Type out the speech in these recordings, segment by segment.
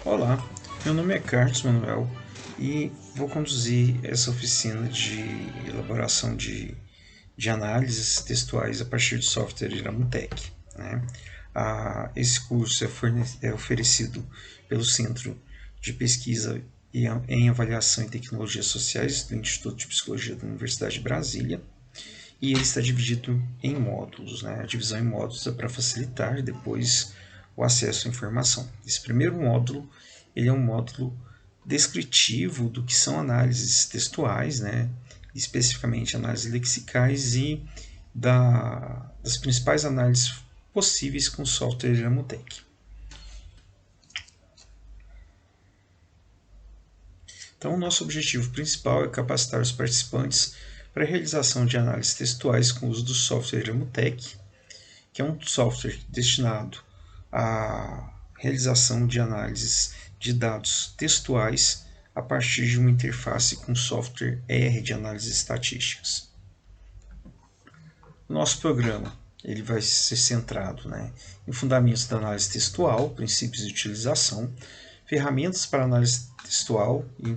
Olá, meu nome é Carlos Manuel e vou conduzir essa oficina de elaboração de análises textuais a partir do software Iramutec, né? Esse curso é oferecido pelo Centro de Pesquisa em Avaliação e Tecnologias Sociais do Instituto de Psicologia da Universidade de Brasília, e ele está dividido em módulos, né? A divisão em módulos é para facilitar depois o acesso à informação. Esse primeiro módulo ele é um módulo descritivo do que são análises textuais, né? Especificamente análises lexicais e das principais análises possíveis com o software Iramutec. Então, o nosso objetivo principal é capacitar os participantes para a realização de análises textuais com o uso do software Iramutec, que é um software destinado à realização de análises de dados textuais a partir de uma interface com software R de análises estatísticas. O nosso programa ele vai ser centrado, em fundamentos da análise textual, princípios de utilização, ferramentas para análise textual e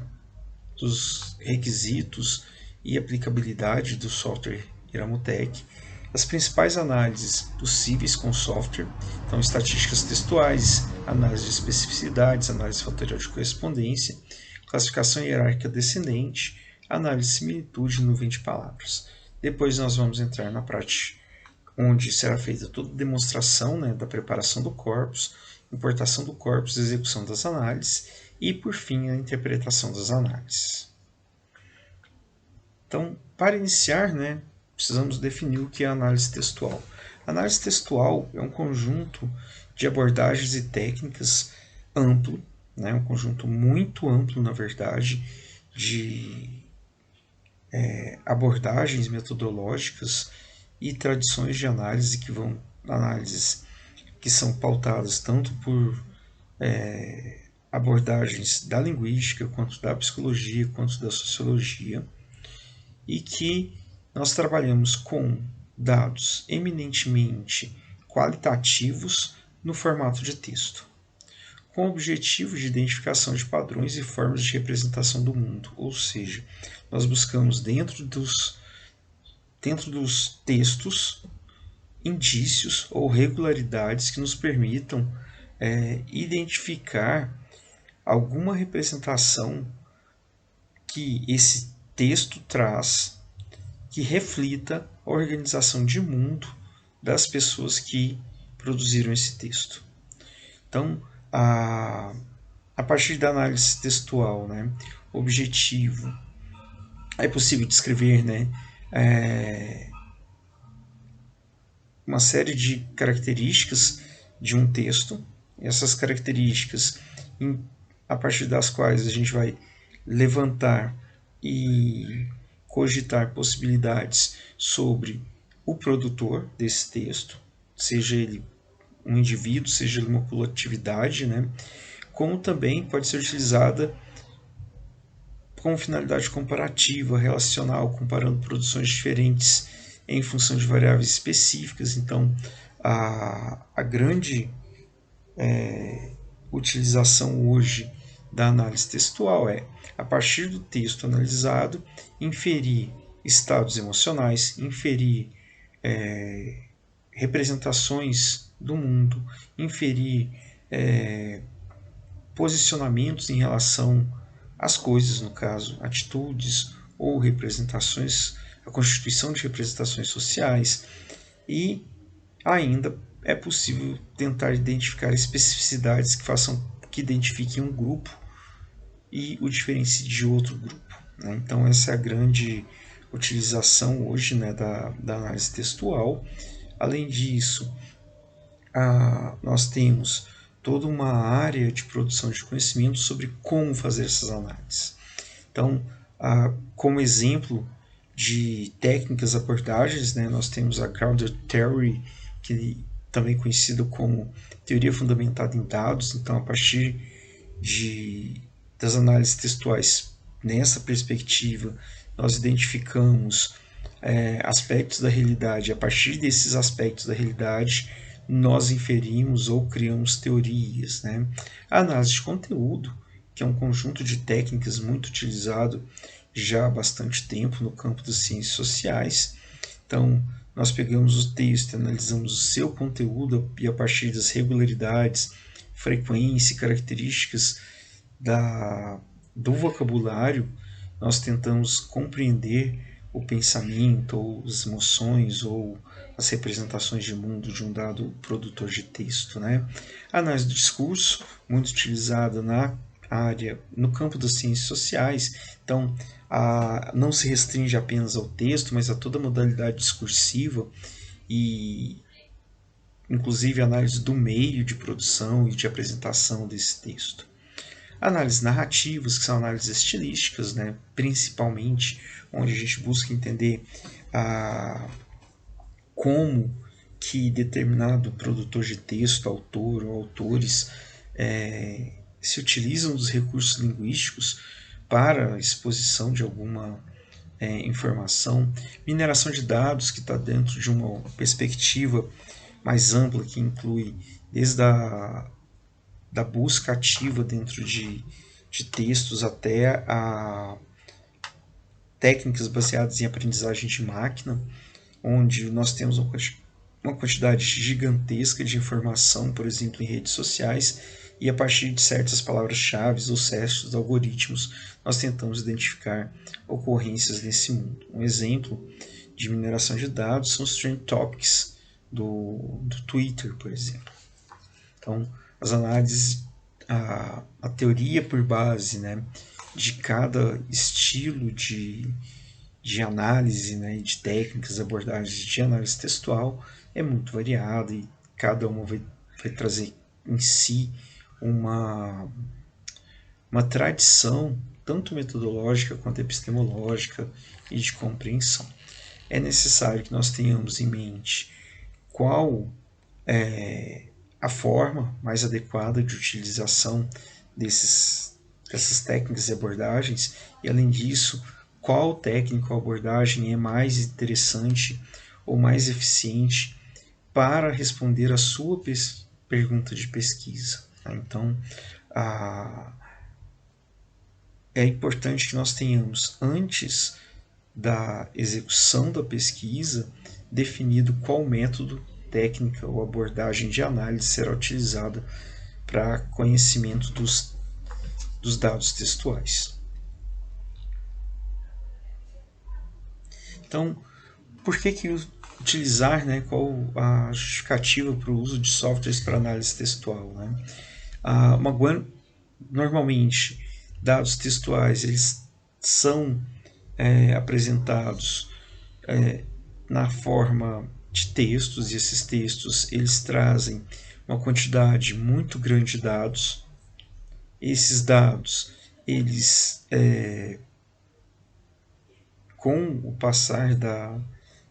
dos requisitos e aplicabilidade do software Iramutec, as principais análises possíveis com o software, então estatísticas textuais, análise de especificidades, análise fatorial de correspondência, classificação hierárquica descendente, análise de similitude e nuvem de palavras. Depois nós vamos entrar na prática, onde será feita toda a demonstração da preparação do corpus, importação do corpus, execução das análises e, por fim, a interpretação das análises. Então, para iniciar, precisamos definir o que é análise textual. A análise textual é um conjunto de abordagens e técnicas amplo, um conjunto muito amplo, na verdade, de abordagens metodológicas e tradições de análise análises que são pautadas tanto por abordagens da linguística, quanto da psicologia, quanto da sociologia, e que nós trabalhamos com dados eminentemente qualitativos no formato de texto, com o objetivo de identificação de padrões e formas de representação do mundo, ou seja, nós buscamos dentro dos textos indícios ou regularidades que nos permitam identificar alguma representação que esse texto traz que reflita a organização de mundo das pessoas que produziram esse texto. Então, a partir da análise textual, objetivo, é possível descrever uma série de características de um texto. Essas características, a partir das quais a gente vai levantar e cogitar possibilidades sobre o produtor desse texto, seja ele um indivíduo, seja ele uma coletividade, como também pode ser utilizada com finalidade comparativa, relacional, comparando produções diferentes em função de variáveis específicas. Então, a grande utilização hoje da análise textual é, a partir do texto analisado, inferir estados emocionais, inferir representações do mundo, inferir posicionamentos em relação às coisas, no caso, atitudes ou representações, a constituição de representações sociais, e ainda é possível tentar identificar especificidades que identifiquem um grupo e o diferencie de outro grupo. Então, essa é a grande utilização hoje da análise textual. Além disso, nós temos toda uma área de produção de conhecimento sobre como fazer essas análises. Então, como exemplo de técnicas abordagens, nós temos a Grounded Theory, que também conhecido como teoria fundamentada em dados. Então, a partir das análises textuais nessa perspectiva, nós identificamos aspectos da realidade. A partir desses aspectos da realidade, nós inferimos ou criamos teorias, né? A análise de conteúdo, que é um conjunto de técnicas muito utilizado já há bastante tempo no campo das ciências sociais. Então, nós pegamos o texto, analisamos o seu conteúdo e a partir das regularidades, frequência e características do vocabulário, nós tentamos compreender o pensamento, ou as emoções, ou as representações de mundo de um dado produtor de texto, né? A análise do discurso, muito utilizada no campo das ciências sociais, então não se restringe apenas ao texto, mas a toda a modalidade discursiva e inclusive a análise do meio de produção e de apresentação desse texto. Análises narrativas, que são análises estilísticas, né, principalmente, onde a gente busca entender como que determinado produtor de texto, autor ou autores se utilizam dos recursos linguísticos para a exposição de alguma informação. Mineração de dados, que está dentro de uma perspectiva mais ampla, que inclui desde da busca ativa dentro de textos até a técnicas baseadas em aprendizagem de máquina, onde nós temos uma quantidade gigantesca de informação, por exemplo, em redes sociais, e a partir de certas palavras-chave ou certos algoritmos, nós tentamos identificar ocorrências nesse mundo. Um exemplo de mineração de dados são os Trend Topics do Twitter, por exemplo. Então, as análises, a teoria por base, né, de cada estilo de análise, né, de técnicas, abordagens de análise textual é muito variada e cada uma vai trazer em si uma tradição tanto metodológica quanto epistemológica e de compreensão. É necessário que nós tenhamos em mente qual é a forma mais adequada de utilização dessas técnicas e abordagens, e além disso, qual técnica ou abordagem é mais interessante ou mais eficiente para responder a sua pergunta de pesquisa. Então, é importante que nós tenhamos, antes da execução da pesquisa, definido qual método, técnica ou abordagem de análise será utilizada para conhecimento dos dados textuais. Então, por que utilizar, né, qual a justificativa para o uso de softwares para análise textual? Né? Normalmente, dados textuais eles são apresentados na forma de textos, e esses textos eles trazem uma quantidade muito grande de dados. Esses dados, eles com o passar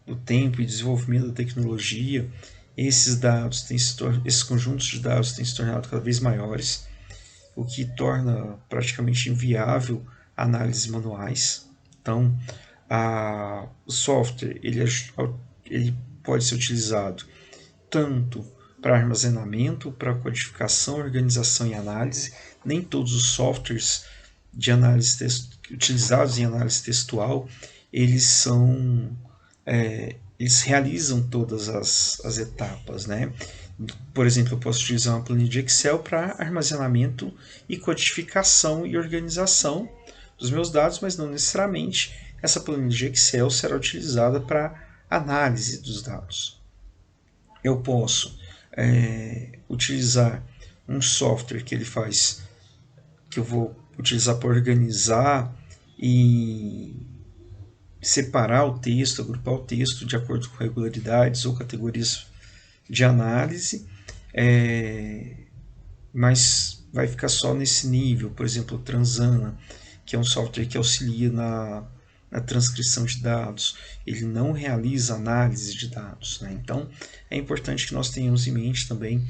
do tempo e desenvolvimento da tecnologia, esses conjuntos de dados têm se tornado cada vez maiores, o que torna praticamente inviável análises manuais. Então, o software ele pode ser utilizado tanto para armazenamento, para codificação, organização e análise. Nem todos os softwares de análise utilizados em análise textual eles realizam todas as etapas, né? Por exemplo, eu posso utilizar uma planilha de Excel para armazenamento e codificação e organização dos meus dados, mas não necessariamente essa planilha de Excel será utilizada para análise dos dados. Eu posso utilizar um software que eu vou utilizar para organizar e separar o texto, agrupar o texto de acordo com regularidades ou categorias de análise, mas vai ficar só nesse nível. Por exemplo, o Transana, que é um software que auxilia na transcrição de dados, ele não realiza análise de dados, né? Então, é importante que nós tenhamos em mente também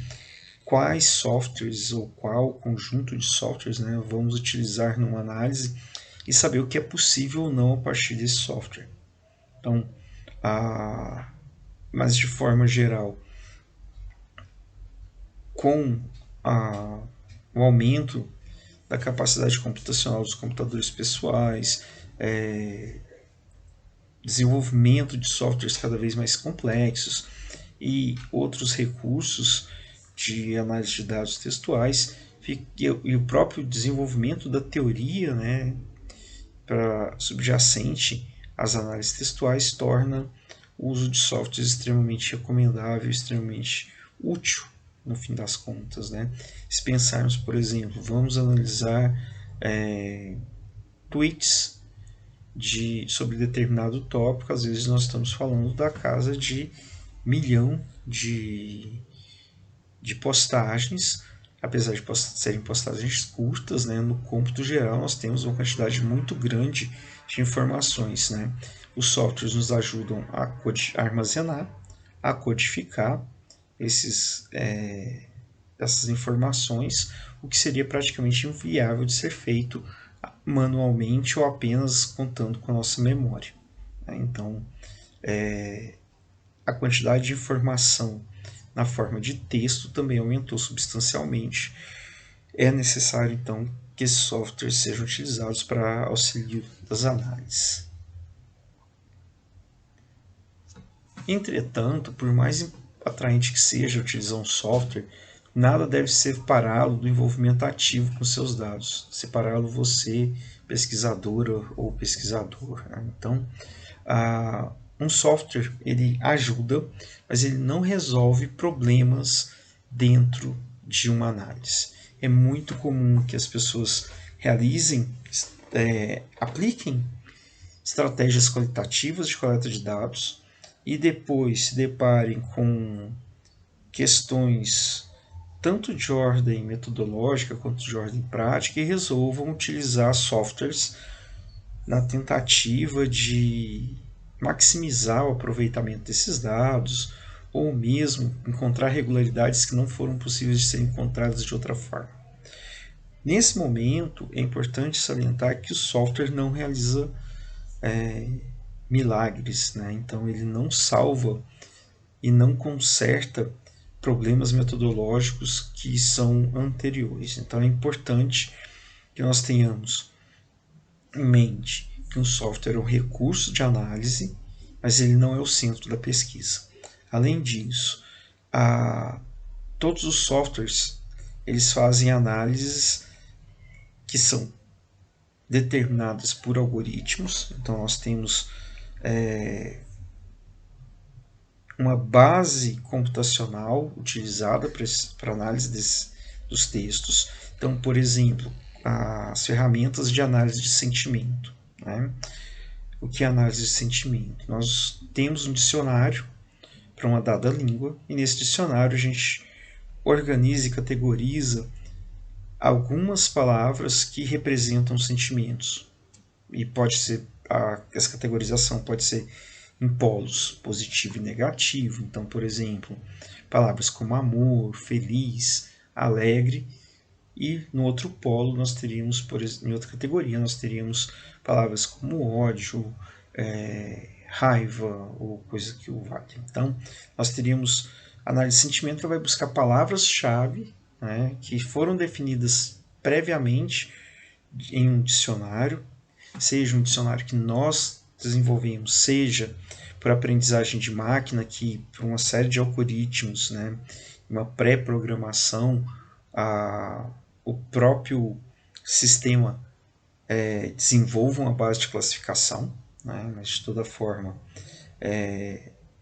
quais softwares ou qual conjunto de softwares, né, vamos utilizar numa análise e saber o que é possível ou não a partir desse software. Então, mas de forma geral, com o aumento da capacidade computacional dos computadores pessoais, desenvolvimento de softwares cada vez mais complexos e outros recursos de análise de dados textuais, e o próprio desenvolvimento da teoria, né, subjacente às análises textuais torna o uso de softwares extremamente recomendável, extremamente útil no fim das contas, né? Se pensarmos, por exemplo, vamos analisar tweets sobre determinado tópico, às vezes nós estamos falando da casa de 1 milhão de postagens, apesar de serem postagens curtas, né, no cômputo geral nós temos uma quantidade muito grande de informações, né? Os softwares nos ajudam a armazenar, a codificar essas informações, o que seria praticamente inviável de ser feito manualmente ou apenas contando com a nossa memória. Então, a quantidade de informação na forma de texto também aumentou substancialmente. É necessário, então, que esses softwares sejam utilizados para auxílio das análises. Entretanto, por mais atraente que seja utilizar um software, nada deve separá-lo do envolvimento ativo com seus dados, separá-lo você, pesquisadora ou pesquisador. Então, um software ele ajuda, mas ele não resolve problemas dentro de uma análise. É muito comum que as pessoas apliquem estratégias qualitativas de coleta de dados e depois se deparem com questões tanto de ordem metodológica quanto de ordem prática e resolvam utilizar softwares na tentativa de maximizar o aproveitamento desses dados ou mesmo encontrar regularidades que não foram possíveis de serem encontradas de outra forma. Nesse momento, é importante salientar que o software não realiza milagres, né? Então ele não salva e não conserta problemas metodológicos que são anteriores. Então é importante que nós tenhamos em mente que um software é um recurso de análise, mas ele não é o centro da pesquisa. Além disso, todos os softwares eles fazem análises que são determinadas por algoritmos. Então nós temos uma base computacional utilizada para análise dos textos. Então, por exemplo, as ferramentas de análise de sentimento. Né? O que é análise de sentimento? Nós temos um dicionário para uma dada língua e nesse dicionário a gente organiza e categoriza algumas palavras que representam sentimentos. E pode ser essa categorização pode ser em polos positivo e negativo. Então, por exemplo, palavras como amor, feliz, alegre. E no outro polo nós teríamos, em outra categoria, nós teríamos palavras como ódio, raiva ou coisa que o valha. Então, nós teríamos análise de sentimento que vai buscar palavras-chave, né, que foram definidas previamente em um dicionário, seja um dicionário que nós desenvolvemos, seja por aprendizagem de máquina, que por uma série de algoritmos, né, uma pré-programação, o próprio sistema desenvolve uma base de classificação, né, mas de toda forma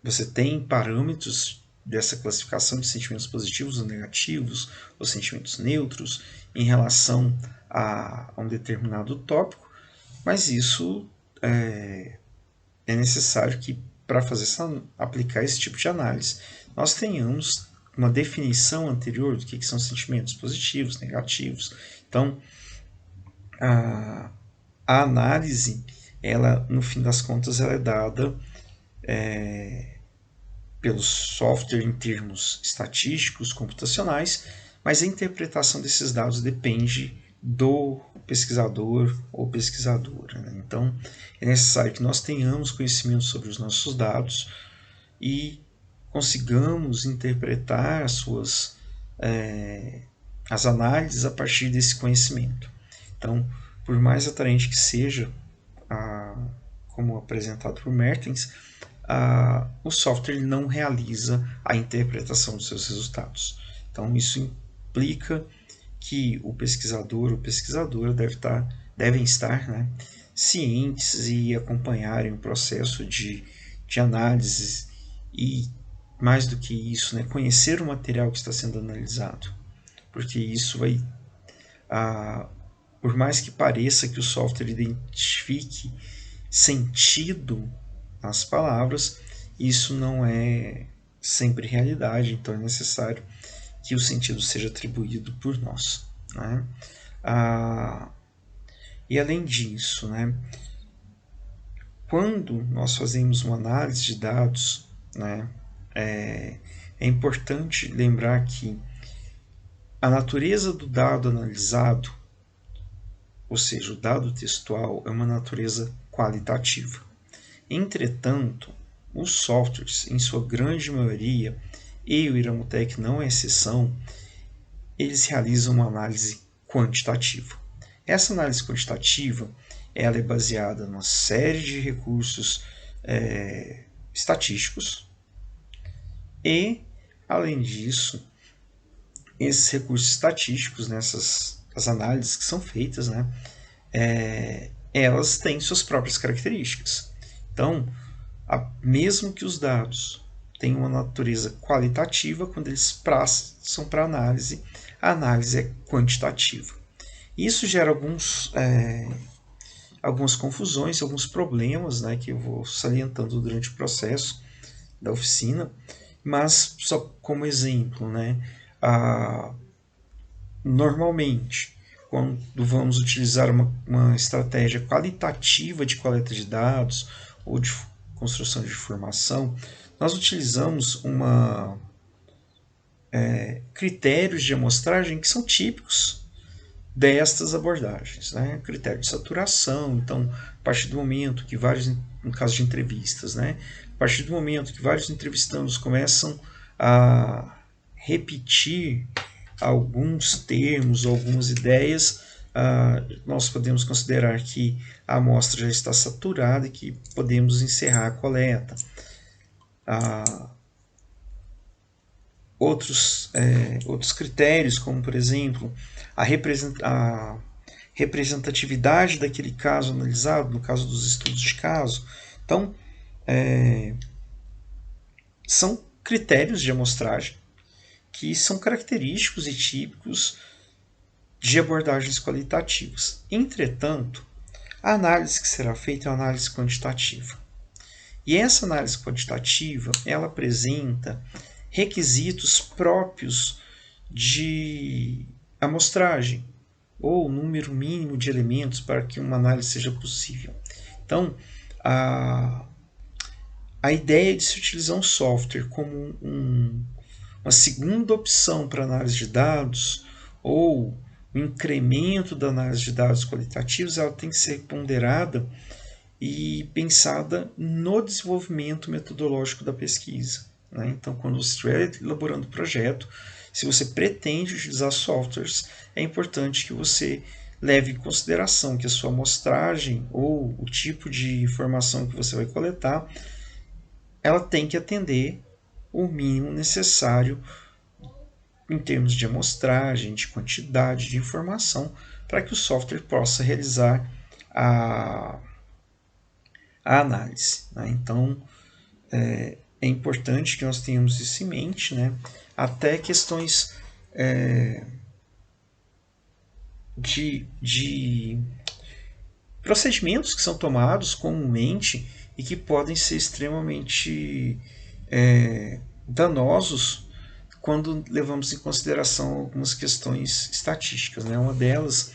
você tem parâmetros dessa classificação de sentimentos positivos ou negativos, ou sentimentos neutros, em relação a um determinado tópico, mas isso é necessário que, para aplicar esse tipo de análise, nós tenhamos uma definição anterior do que são sentimentos positivos, negativos. Então, a análise, ela, no fim das contas, ela é dada pelo software em termos estatísticos, computacionais, mas a interpretação desses dados depende do pesquisador ou pesquisadora. Né? Então, é necessário que nós tenhamos conhecimento sobre os nossos dados e consigamos interpretar as suas as análises a partir desse conhecimento. Então, por mais atraente que seja, como apresentado por Mertens, o software não realiza a interpretação dos seus resultados. Então, isso implica que o pesquisador ou pesquisadora devem estar, né, cientes e acompanharem o processo de análise e, mais do que isso, né, conhecer o material que está sendo analisado, porque isso vai, por mais que pareça que o software identifique sentido nas palavras, isso não é sempre realidade, então é necessário que o sentido seja atribuído por nós, né? E além disso, né, quando nós fazemos uma análise de dados, né, é importante lembrar que a natureza do dado analisado, ou seja, o dado textual, é uma natureza qualitativa. Entretanto, os softwares, em sua grande maioria, e o Iramutec não é exceção, eles realizam uma análise quantitativa. Essa análise quantitativa ela é baseada numa série de recursos estatísticos e, além disso, esses recursos estatísticos, nessas as análises que são feitas, né, elas têm suas próprias características. Então, mesmo que os dados tenham uma natureza qualitativa, quando eles passam para análise, a análise é quantitativa. Isso gera algumas confusões, alguns problemas, né, que eu vou salientando durante o processo da oficina, mas só como exemplo, né, normalmente, quando vamos utilizar uma estratégia qualitativa de coleta de dados ou de construção de informação, nós utilizamos critérios de amostragem que são típicos destas abordagens, né? Critério de saturação, então, a partir do momento que no caso de entrevistas, né? A partir do momento que vários entrevistandos começam a repetir alguns termos, algumas ideias, nós podemos considerar que a amostra já está saturada e que podemos encerrar a coleta. Outros critérios, como por exemplo a representatividade daquele caso analisado, no caso dos estudos de caso. Então, são critérios de amostragem que são característicos e típicos de abordagens qualitativas. Entretanto, a análise que será feita é uma análise quantitativa. E essa análise quantitativa, ela apresenta requisitos próprios de amostragem, ou número mínimo de elementos para que uma análise seja possível. Então, a ideia de se utilizar um software como uma segunda opção para análise de dados, ou o incremento da análise de dados qualitativos, ela tem que ser ponderada e pensada no desenvolvimento metodológico da pesquisa, né? Então, quando você estiver elaborando o projeto, se você pretende utilizar softwares, é importante que você leve em consideração que a sua amostragem ou o tipo de informação que você vai coletar, ela tem que atender o mínimo necessário em termos de amostragem, de quantidade de informação, para que o software possa realizar a análise, né? Então, é importante que nós tenhamos isso em mente, né? Até questões de procedimentos que são tomados comumente e que podem ser extremamente danosos quando levamos em consideração algumas questões estatísticas, né? Uma delas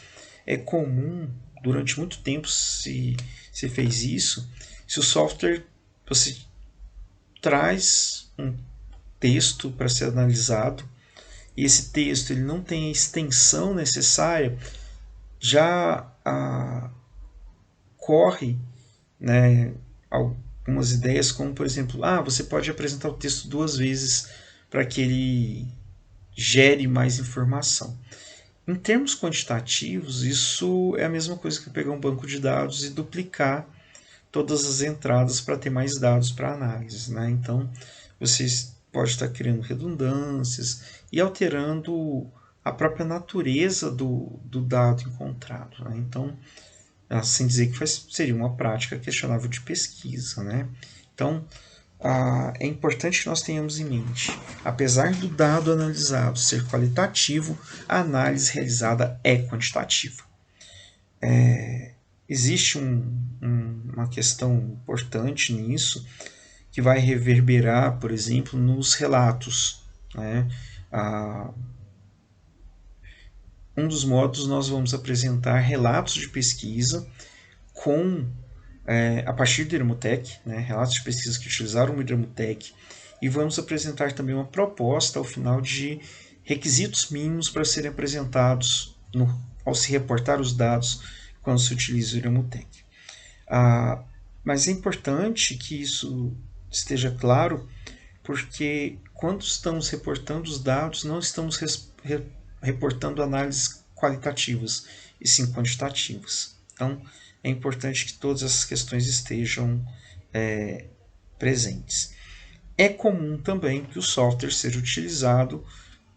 é comum, durante muito tempo se fez isso, se o software, você traz um texto para ser analisado e esse texto ele não tem a extensão necessária, já corre, né, algumas ideias como, por exemplo, você pode apresentar o texto 2 vezes para que ele gere mais informação. Em termos quantitativos, isso é a mesma coisa que pegar um banco de dados e duplicar todas as entradas para ter mais dados para análise, né? Então, você pode estar criando redundâncias e alterando a própria natureza do dado encontrado, né? Então, sem dizer que seria uma prática questionável de pesquisa, né? Então, é importante que nós tenhamos em mente, apesar do dado analisado ser qualitativo, a análise realizada é quantitativa. Existe uma questão importante nisso, que vai reverberar, por exemplo, nos relatos, né? Um dos modos nós vamos apresentar relatos de pesquisa a partir do Iramutec, né? Relatos de pesquisa que utilizaram o Iramutec, e vamos apresentar também uma proposta ao final de requisitos mínimos para serem apresentados ao se reportar os dados quando se utiliza o Iramutec. Mas é importante que isso esteja claro, porque quando estamos reportando os dados, não estamos reportando análises qualitativas, e sim quantitativas. Então, é importante que todas essas questões estejam presentes. É comum também que o software seja utilizado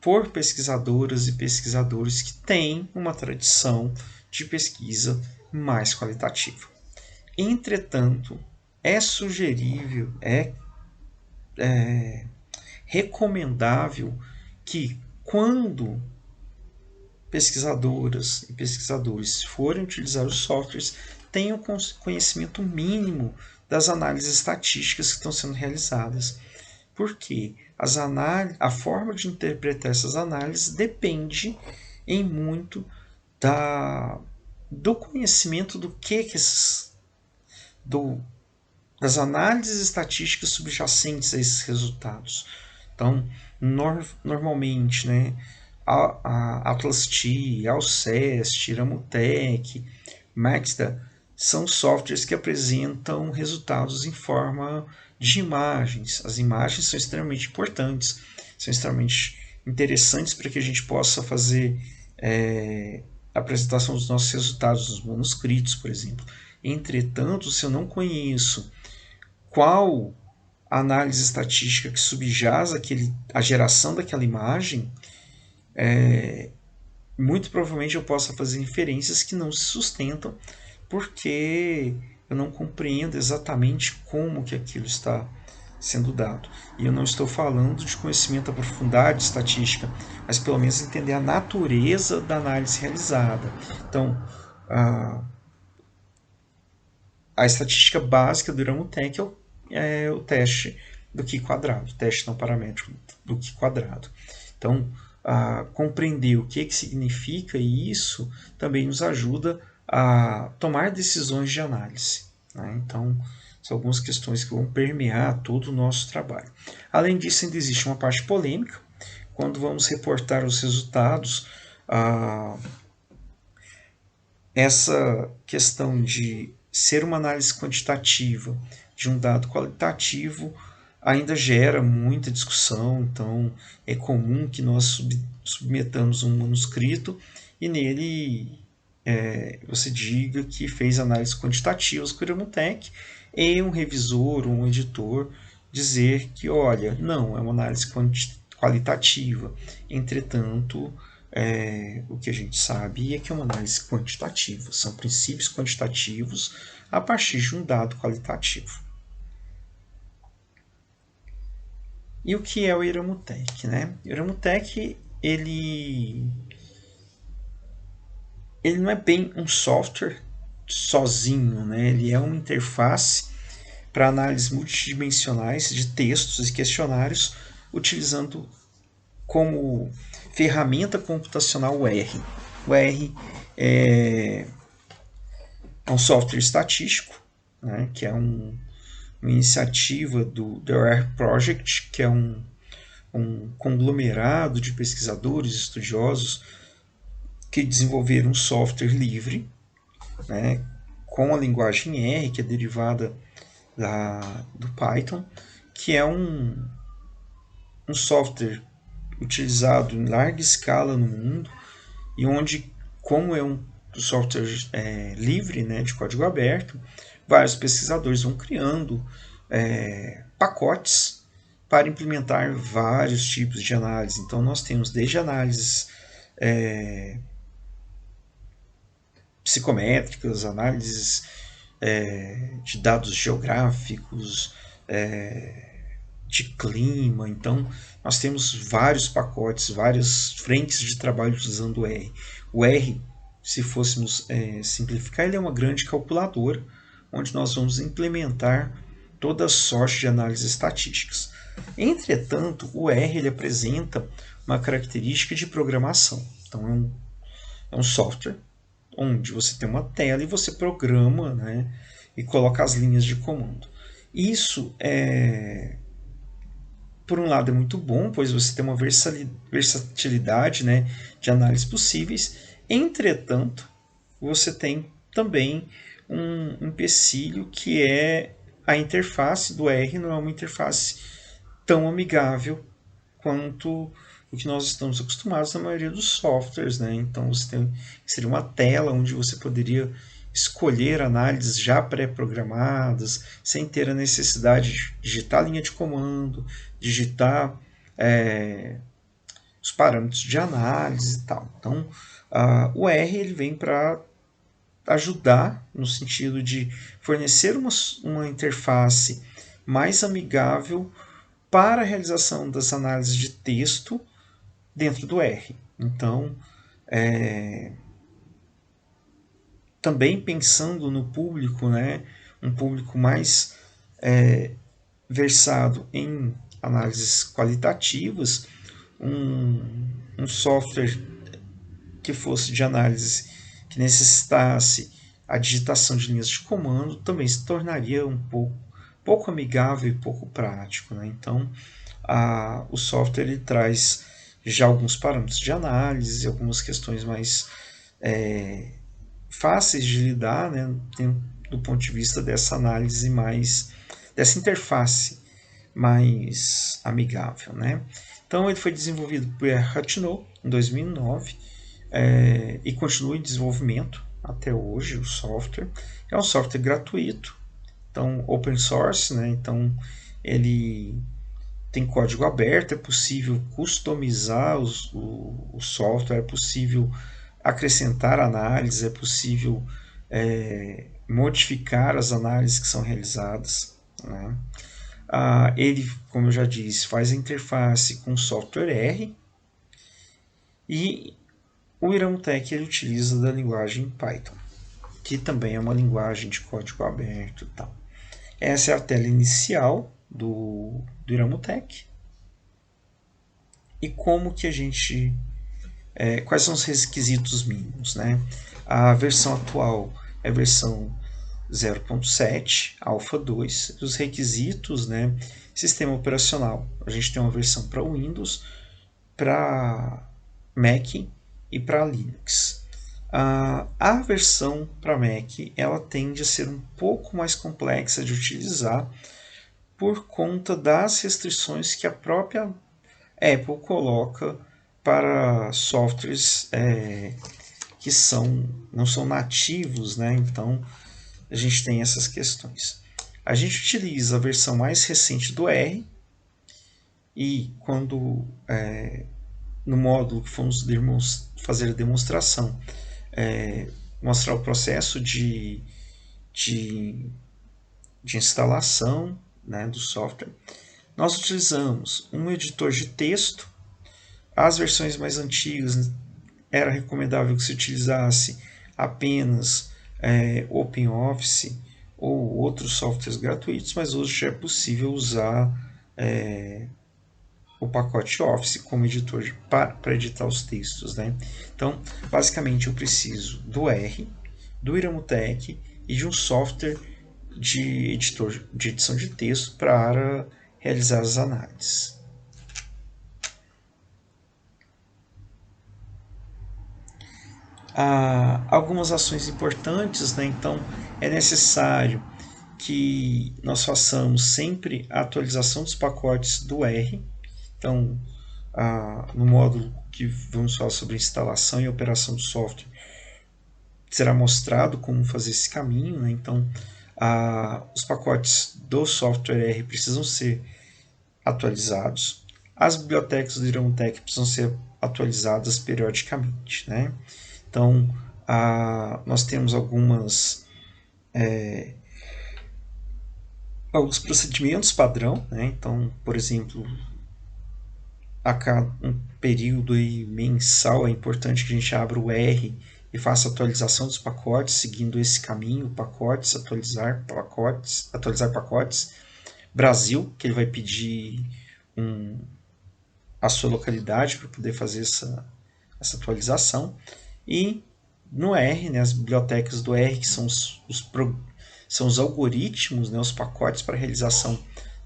por pesquisadoras e pesquisadores que têm uma tradição de pesquisa mais qualitativa. Entretanto, é sugerível, é recomendável que, quando pesquisadoras e pesquisadores forem utilizar os softwares, tenham conhecimento mínimo das análises estatísticas que estão sendo realizadas. Porque a forma de interpretar essas análises depende em muito do conhecimento das análises estatísticas subjacentes a esses resultados. Então, normalmente, né, a Atlas-T, Alcest, Iramutec, Maxda são softwares que apresentam resultados em forma de imagens. As imagens são extremamente importantes, são extremamente interessantes para que a gente possa fazer a apresentação dos nossos resultados nos manuscritos, por exemplo. Entretanto, se eu não conheço qual análise estatística que subjaz a geração daquela imagem, muito provavelmente eu possa fazer inferências que não se sustentam, porque eu não compreendo exatamente como que aquilo está sendo dado. E eu não estou falando de conhecimento aprofundado de estatística, mas pelo menos entender a natureza da análise realizada. Então, a estatística básica do Iramutec é o teste do Q quadrado, teste não paramétrico do Q quadrado. Então, compreender o que significa isso também nos ajuda a tomar decisões de análise, né? Então, são algumas questões que vão permear todo o nosso trabalho. Além disso, ainda existe uma parte polêmica. Quando vamos reportar os resultados, essa questão de ser uma análise quantitativa de um dado qualitativo ainda gera muita discussão. Então, é comum que nós submetamos um manuscrito e nele você diga que fez análises quantitativas com o Iramutec, e um revisor ou um editor dizer que, olha, não, é uma análise qualitativa. Entretanto, o que a gente sabe é que é uma análise quantitativa. São princípios quantitativos a partir de um dado qualitativo. E o que é o Iramutec, né? O Iramutec, ele não é bem um software sozinho, né? Ele é uma interface para análises multidimensionais de textos e questionários, utilizando como ferramenta computacional o R. O R é um software estatístico, né, que é uma iniciativa do The R Project, que é um conglomerado de pesquisadores, estudiosos, que desenvolveram um software livre, né, com a linguagem R, que é derivada do Python, que é um software utilizado em larga escala no mundo e onde, como é um software livre, né, de código aberto, vários pesquisadores vão criando pacotes para implementar vários tipos de análise. Então, nós temos desde análises psicométricas, análises de dados geográficos, de clima. Então, nós temos vários pacotes, várias frentes de trabalho usando o R. O R, se fôssemos simplificar, ele é uma grande calculadora, onde nós vamos implementar toda sorte de análises estatísticas. Entretanto, o R ele apresenta uma característica de programação. Então, é um software onde você tem uma tela e você programa, né, e coloca as linhas de comando. Isso por um lado é muito bom, pois você tem uma versatilidade, né, de análises possíveis. Entretanto, você tem também um empecilho que é a interface do R não é uma interface tão amigável quanto o que nós estamos acostumados na maioria dos softwares, né? Então você seria uma tela onde você poderia escolher análises já pré-programadas, sem ter a necessidade de digitar a linha de comando, digitar os parâmetros de análise e tal. Então, o R ele vem para ajudar no sentido de fornecer uma interface mais amigável para a realização das análises de texto dentro do R. Então, também pensando no público, né, um público mais versado em análises qualitativas, um software que fosse de análise que necessitasse a digitação de linhas de comando também se tornaria um pouco amigável e pouco prático, né? Então, o software ele traz já alguns parâmetros de análise, algumas questões mais fáceis de lidar, né, do ponto de vista dessa análise dessa interface mais amigável, né? Então ele foi desenvolvido por Ratno em 2009 e continua em desenvolvimento até hoje. O software é um software gratuito, então open source, né? Então ele tem código aberto, é possível customizar o software, é possível acrescentar análise, é possível modificar as análises que são realizadas, né? Ele, como eu já disse, faz a interface com o software R e o Iramutec ele utiliza da linguagem Python, que também é uma linguagem de código aberto e tal. Essa é a tela inicial do Iramutec. E como que a gente... quais são os requisitos mínimos, né? A versão atual é a versão 0.7, Alpha 2. Os requisitos, né? Sistema operacional. A gente tem uma versão para Windows, para Mac e para Linux. A versão para Mac ela tende a ser um pouco mais complexa de utilizar por conta das restrições que a própria Apple coloca para softwares que não são nativos, né? Então a gente tem essas questões. A gente utiliza a versão mais recente do R e quando no módulo que fomos fazer a demonstração, mostrar o processo de instalação, né, do software, nós utilizamos um editor de texto. As versões mais antigas era recomendável que se utilizasse apenas OpenOffice ou outros softwares gratuitos, mas hoje já é possível usar o pacote Office como editor para editar os textos, né? Então, basicamente, eu preciso do R, do Iramutec e de um software de editor de edição de texto para realizar as análises. Algumas ações importantes, né? Então é necessário que nós façamos sempre a atualização dos pacotes do R. Então no módulo que vamos falar sobre instalação e operação do software, será mostrado como fazer esse caminho, né? Então, os pacotes do software R precisam ser atualizados, as bibliotecas do DrumTech precisam ser atualizadas periodicamente, né? Então, nós temos alguns procedimentos padrão, né? Então, por exemplo, a cada um período aí mensal é importante que a gente abra o R e faça a atualização dos pacotes, seguindo esse caminho, pacotes, atualizar pacotes. Brasil, que ele vai pedir a sua localidade para poder fazer essa atualização. E no R, né, as bibliotecas do R, que são os algoritmos, né, os pacotes para realização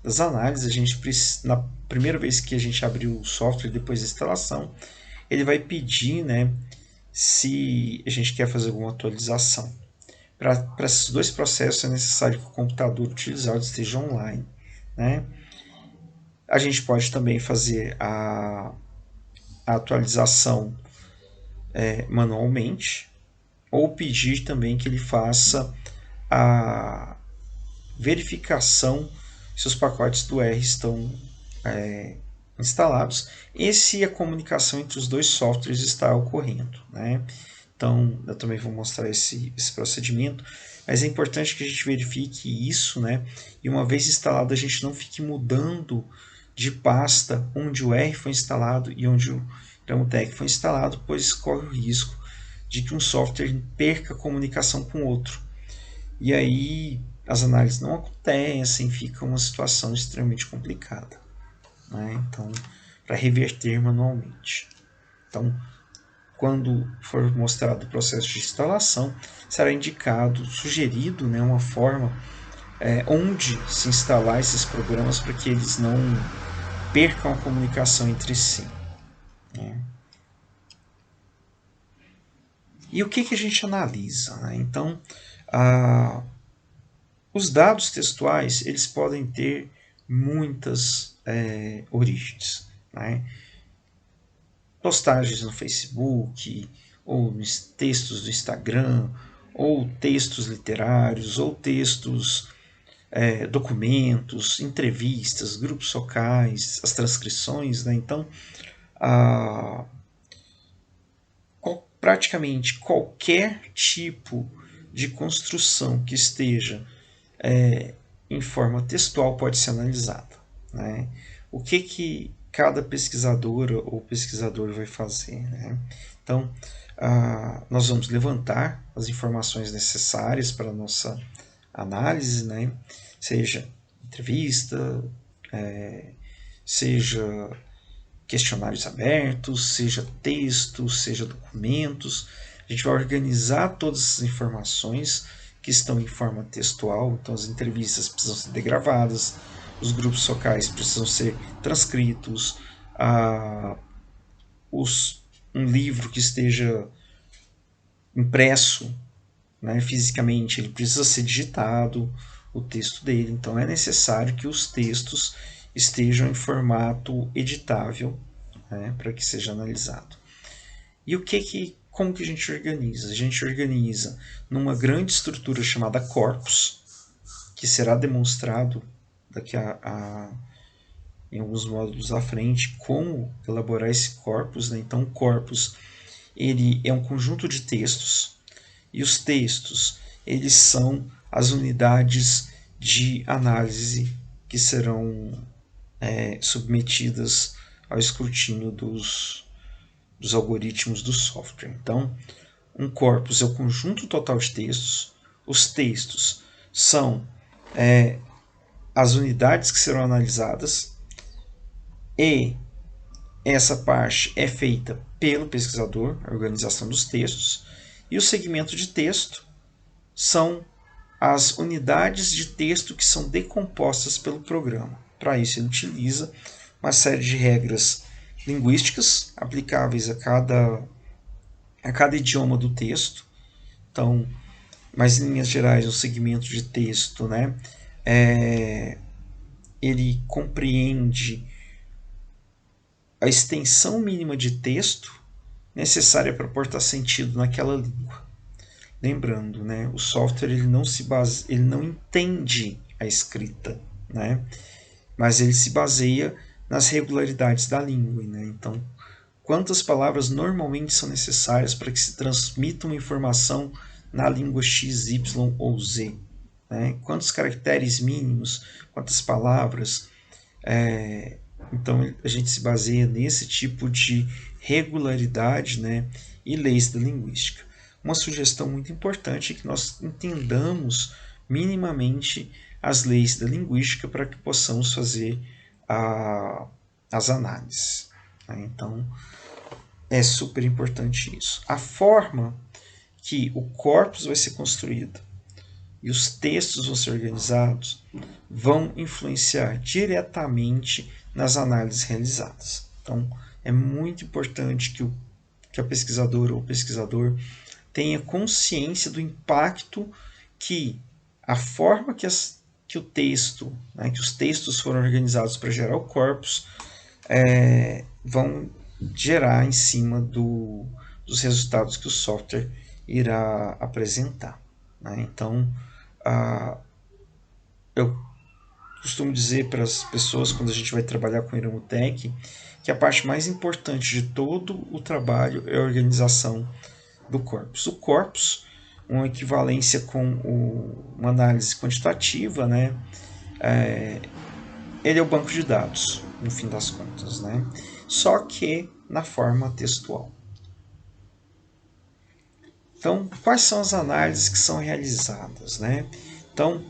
das análises, a gente na primeira vez que a gente abriu o software depois da instalação, ele vai pedir, né, se a gente quer fazer alguma atualização. Para esses dois processos é necessário que o computador utilizado esteja online, né? A gente pode também fazer a atualização manualmente, ou pedir também que ele faça a verificação se os pacotes do R estão instalados e se a comunicação entre os dois softwares está ocorrendo, né? Então, eu também vou mostrar esse procedimento, mas é importante que a gente verifique isso, né? E uma vez instalado, a gente não fique mudando de pasta onde o R foi instalado e onde o DrumTech foi instalado, pois corre o risco de que um software perca a comunicação com o outro. E aí as análises não acontecem, fica uma situação extremamente complicada, né? Então, para reverter manualmente. Então, quando for mostrado o processo de instalação, será sugerido, né, uma forma onde se instalar esses programas para que eles não percam a comunicação entre si, né? E o que a gente analisa, né? Então, os dados textuais eles podem ter muitas origens, né? Postagens no Facebook, ou textos do Instagram, ou textos literários, ou textos, documentos, entrevistas, grupos locais, as transcrições, né? Então, praticamente qualquer tipo de construção que esteja em forma textual pode ser analisada, né? O que cada pesquisadora ou pesquisador vai fazer, né? Então, nós vamos levantar as informações necessárias para a nossa análise, né? Seja entrevista, seja questionários abertos, seja textos, seja documentos. A gente vai organizar todas essas informações que estão em forma textual, então as entrevistas precisam ser degravadas, os grupos locais precisam ser transcritos, um livro que esteja impresso, né, fisicamente, ele precisa ser digitado, o texto dele, então é necessário que os textos estejam em formato editável, né, para que seja analisado. E como que a gente organiza? A gente organiza numa grande estrutura chamada corpus, que será demonstrado daqui em alguns módulos à frente como elaborar esse corpus, né? Então, o corpus ele é um conjunto de textos, e os textos eles são as unidades de análise que serão submetidas ao escrutínio dos algoritmos do software. Então, um corpus é o conjunto total de textos, os textos são as unidades que serão analisadas, e essa parte é feita pelo pesquisador, a organização dos textos, e o segmento de texto são as unidades de texto que são decompostas pelo programa. Para isso, ele utiliza uma série de regras linguísticas aplicáveis a cada idioma do texto. Então, mas em linhas gerais, o segmento de texto, né, ele compreende a extensão mínima de texto necessária para portar sentido naquela língua. Lembrando, né, o software ele não entende a escrita, né, mas ele se baseia nas regularidades da língua. Né? Então, quantas palavras normalmente são necessárias para que se transmita uma informação na língua X, Y ou Z? Né? Quantos caracteres mínimos, quantas palavras? Então, a gente se baseia nesse tipo de regularidade, né, e leis da linguística. Uma sugestão muito importante é que nós entendamos minimamente as leis da linguística para que possamos fazer as análises. Né? Então, é super importante isso. A forma que o corpus vai ser construído e os textos vão ser organizados vão influenciar diretamente nas análises realizadas. Então, é muito importante que a pesquisadora ou o pesquisador tenha consciência do impacto que a forma que o texto, né, que os textos foram organizados para gerar o corpus, vão gerar em cima dos resultados que o software irá apresentar. Né? Então, eu costumo dizer para as pessoas, quando a gente vai trabalhar com Iramutec, que a parte mais importante de todo o trabalho é a organização do corpus. O corpus, uma equivalência com uma análise quantitativa, né? Ele é o banco de dados, no fim das contas, né? Só que na forma textual. Então, quais são as análises que são realizadas, né? Então,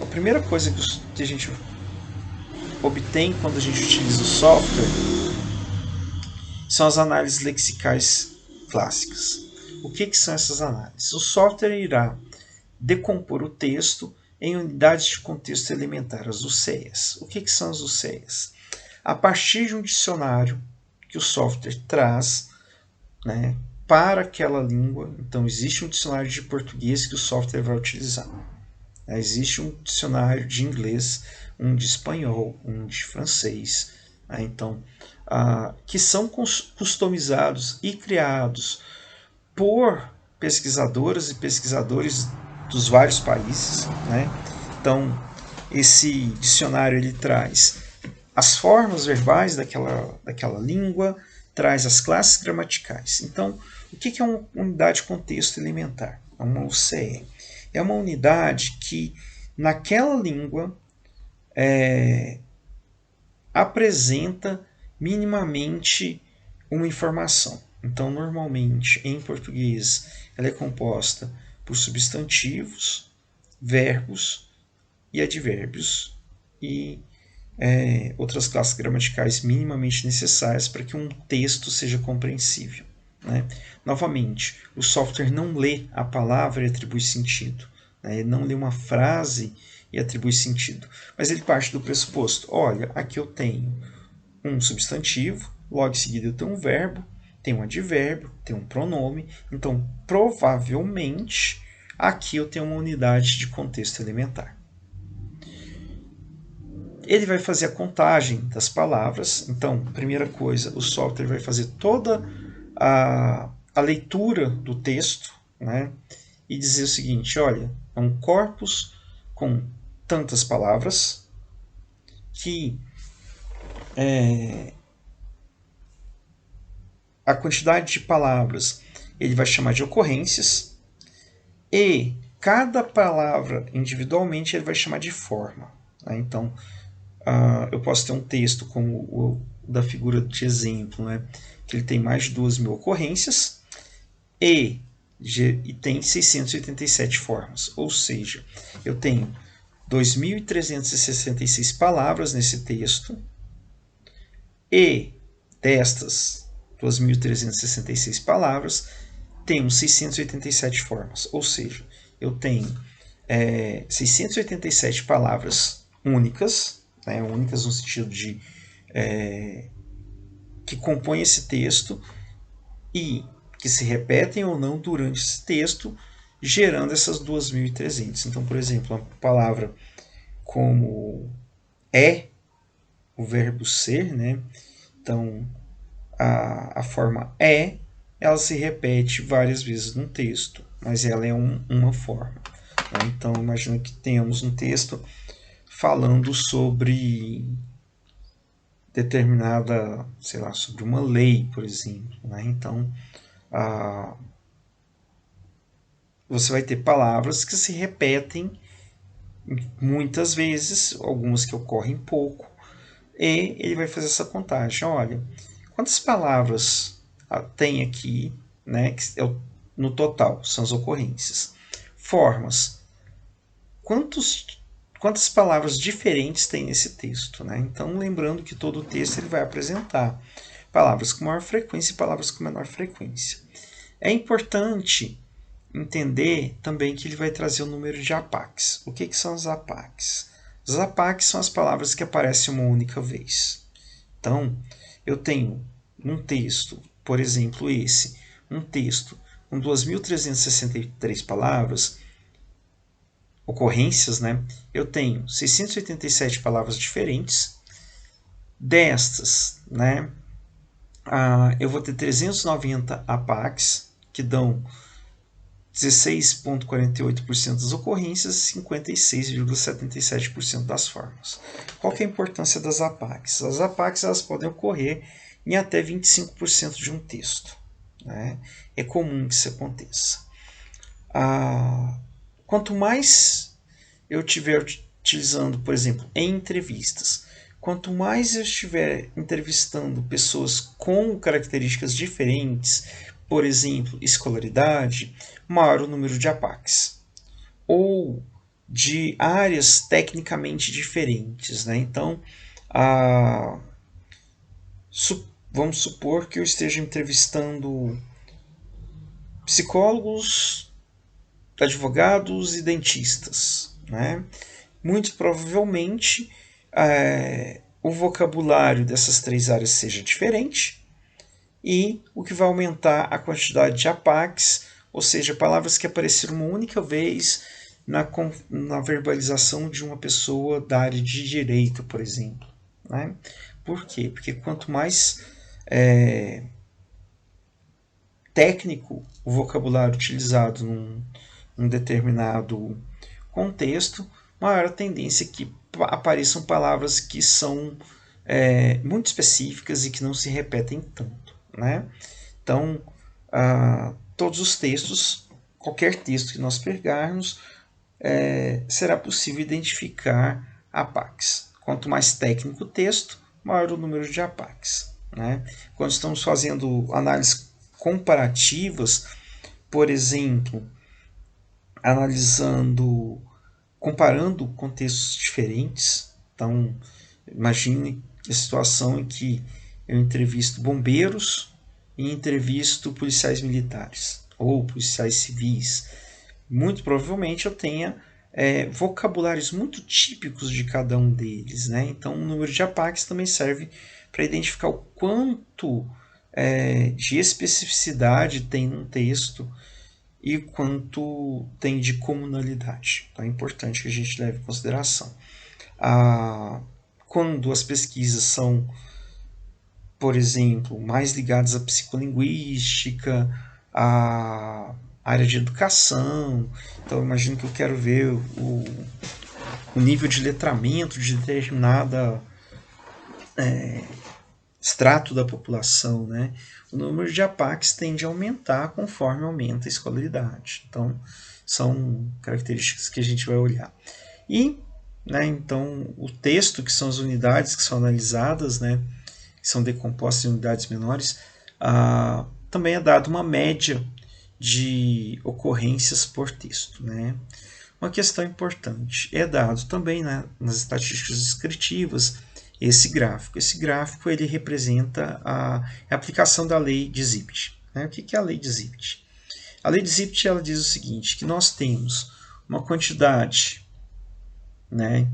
a primeira coisa que a gente obtém quando a gente utiliza o software são as análises lexicais clássicas. O que são essas análises? O software irá decompor o texto em unidades de contexto elementar, as UCEs. O que são as UCEs? A partir de um dicionário que o software traz, né, para aquela língua, então existe um dicionário de português que o software vai utilizar. Existe um dicionário de inglês, um de espanhol, um de francês, então, que são customizados e criados por pesquisadoras e pesquisadores dos vários países. Né? Então, esse dicionário ele traz as formas verbais daquela língua, traz as classes gramaticais. Então, o que é uma unidade de contexto elementar? É uma UCE. É uma unidade que, naquela língua, apresenta minimamente uma informação. Então, normalmente, em português, ela é composta por substantivos, verbos e advérbios e outras classes gramaticais minimamente necessárias para que um texto seja compreensível. Né? Novamente, o software não lê a palavra e atribui sentido. Né? Ele não lê uma frase e atribui sentido. Mas ele parte do pressuposto: olha, aqui eu tenho um substantivo, logo em seguida eu tenho um verbo, tenho um advérbio, tenho um pronome, então provavelmente aqui eu tenho uma unidade de contexto elementar. Ele vai fazer a contagem das palavras. Então, primeira coisa, o software vai fazer toda a leitura do texto, né, e dizer o seguinte: olha, é um corpus com tantas palavras que a quantidade de palavras ele vai chamar de ocorrências e cada palavra individualmente ele vai chamar de forma. Né? Então, eu posso ter um texto como o da figura de exemplo, né, que ele tem mais de 2.000 ocorrências e tem 687 formas. Ou seja, eu tenho 2.366 palavras nesse texto e destas 2.366 palavras temos 687 formas. Ou seja, eu tenho 687 palavras únicas, né, únicas no sentido de que compõem esse texto e que se repetem ou não durante esse texto, gerando essas 2.300. Então, por exemplo, uma palavra como o verbo ser, né, Então, a forma é, ela se repete várias vezes no texto, mas ela é uma forma. Né? Então, imagina que tenhamos um texto falando sobre determinada, sei lá, sobre uma lei, por exemplo. Né? Então, você vai ter palavras que se repetem muitas vezes, algumas que ocorrem pouco, e ele vai fazer essa contagem. Olha, quantas palavras tem aqui, né, que é no total, são as ocorrências. Formas. Quantas palavras diferentes tem nesse texto? Né? Então, lembrando que todo o texto ele vai apresentar palavras com maior frequência e palavras com menor frequência. É importante entender também que ele vai trazer o número de APACs. O que são as APACs? As APACs são as palavras que aparecem uma única vez. Então, eu tenho um texto, por exemplo, um texto com 2.363 palavras, ocorrências, né? Eu tenho 687 palavras diferentes. Destas, né? Eu vou ter 390 APACs, que dão 16,48% das ocorrências e 56,77% das formas. Qual que é a importância das APACs? As APACs elas podem ocorrer em até 25% de um texto. Né? É comum que isso aconteça. Quanto mais eu estiver utilizando, por exemplo, em entrevistas, quanto mais eu estiver entrevistando pessoas com características diferentes, por exemplo, escolaridade, maior o número de APACs. Ou de áreas tecnicamente diferentes. Né? Então, vamos supor que eu esteja entrevistando psicólogos, advogados e dentistas. Né? Muito provavelmente o vocabulário dessas três áreas seja diferente e o que vai aumentar a quantidade de APACs, ou seja, palavras que apareceram uma única vez na verbalização de uma pessoa da área de direito, por exemplo. Né? Por quê? Porque quanto mais técnico o vocabulário utilizado num determinado contexto, maior a tendência que apareçam palavras que são muito específicas e que não se repetem tanto. Né? Então, todos os textos, qualquer texto que nós pegarmos, será possível identificar APACs. Quanto mais técnico o texto, maior o número de APACs. Né? Quando estamos fazendo análises comparativas, por exemplo, comparando contextos diferentes. Então, imagine a situação em que eu entrevisto bombeiros e entrevisto policiais militares ou policiais civis. Muito provavelmente eu tenha vocabulários muito típicos de cada um deles. Né? Então, o número de APACs também serve para identificar o quanto de especificidade tem num texto e quanto tem de comunalidade. Então é importante que a gente leve em consideração. Quando as pesquisas são, por exemplo, mais ligadas à psicolinguística, à área de educação, então eu imagino que eu quero ver o nível de letramento de determinada extrato da população, né? O número de APACs tende a aumentar conforme aumenta a escolaridade. Então, são características que a gente vai olhar. E, né, então, o texto, que são as unidades que são analisadas, né, que são decompostas em unidades menores, também é dado uma média de ocorrências por texto. Né? Uma questão importante, é dado também, né, nas estatísticas descritivas, esse gráfico. Esse gráfico ele representa a aplicação da lei de Zipf. Né? O que é a lei de Zipf? A lei de Zipf ela diz o seguinte, que nós temos uma quantidade, né,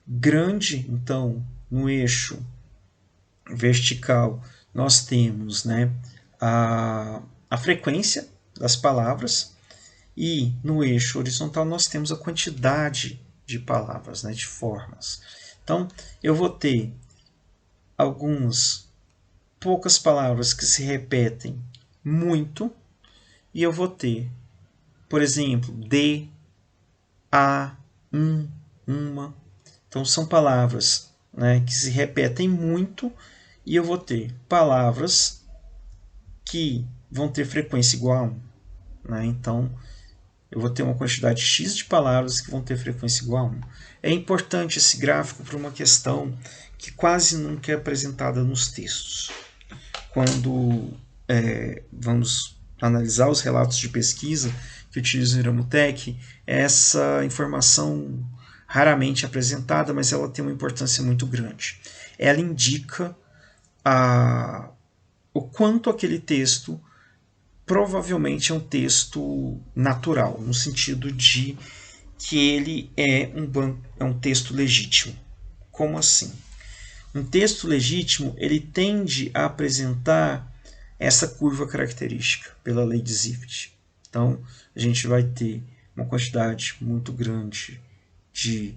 grande, então, no eixo vertical, nós temos, né, a frequência das palavras e no eixo horizontal nós temos a quantidade de palavras, né, de formas. Então, eu vou ter algumas poucas palavras que se repetem muito, e eu vou ter, por exemplo, de, a, uma. Então são palavras, né, que se repetem muito, e eu vou ter palavras que vão ter frequência igual a 1. Né? Então eu vou ter uma quantidade X de palavras que vão ter frequência igual a 1. É importante esse gráfico para uma questão que quase nunca é apresentada nos textos. Quando vamos analisar os relatos de pesquisa que utilizam o Iramutec, essa informação raramente é apresentada, mas ela tem uma importância muito grande. Ela indica o quanto aquele texto provavelmente é um texto natural, no sentido de que ele é um texto legítimo. Como assim? Um texto legítimo, ele tende a apresentar essa curva característica pela lei de Zipf. Então, a gente vai ter uma quantidade muito grande de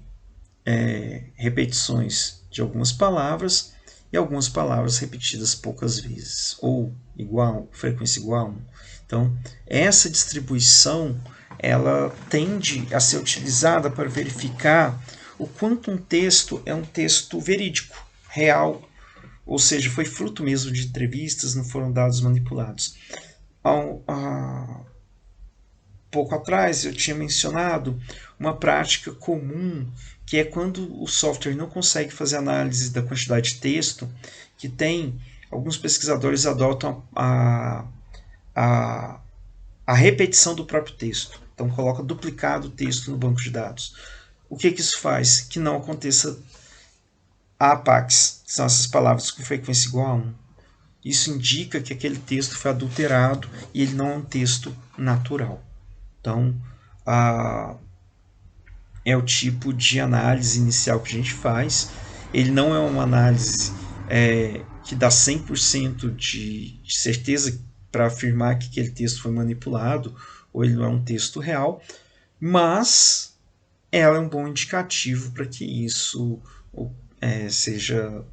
repetições de algumas palavras e algumas palavras repetidas poucas vezes, ou igual, frequência igual a 1. Então, essa distribuição ela tende a ser utilizada para verificar o quanto um texto é um texto verídico, real, ou seja, foi fruto mesmo de entrevistas, não foram dados manipulados. Pouco atrás eu tinha mencionado uma prática comum, que é quando o software não consegue fazer análise da quantidade de texto que tem, alguns pesquisadores adotam a repetição do próprio texto. Então coloca duplicado o texto no banco de dados. O que isso faz? Que não aconteça APACs, que são essas palavras com frequência igual a 1. Isso indica que aquele texto foi adulterado e ele não é um texto natural. Então, é o tipo de análise inicial que a gente faz. Ele não é uma análise que dá 100% de certeza para afirmar que aquele texto foi manipulado ou ele não é um texto real, mas ela é um bom indicativo para que isso seja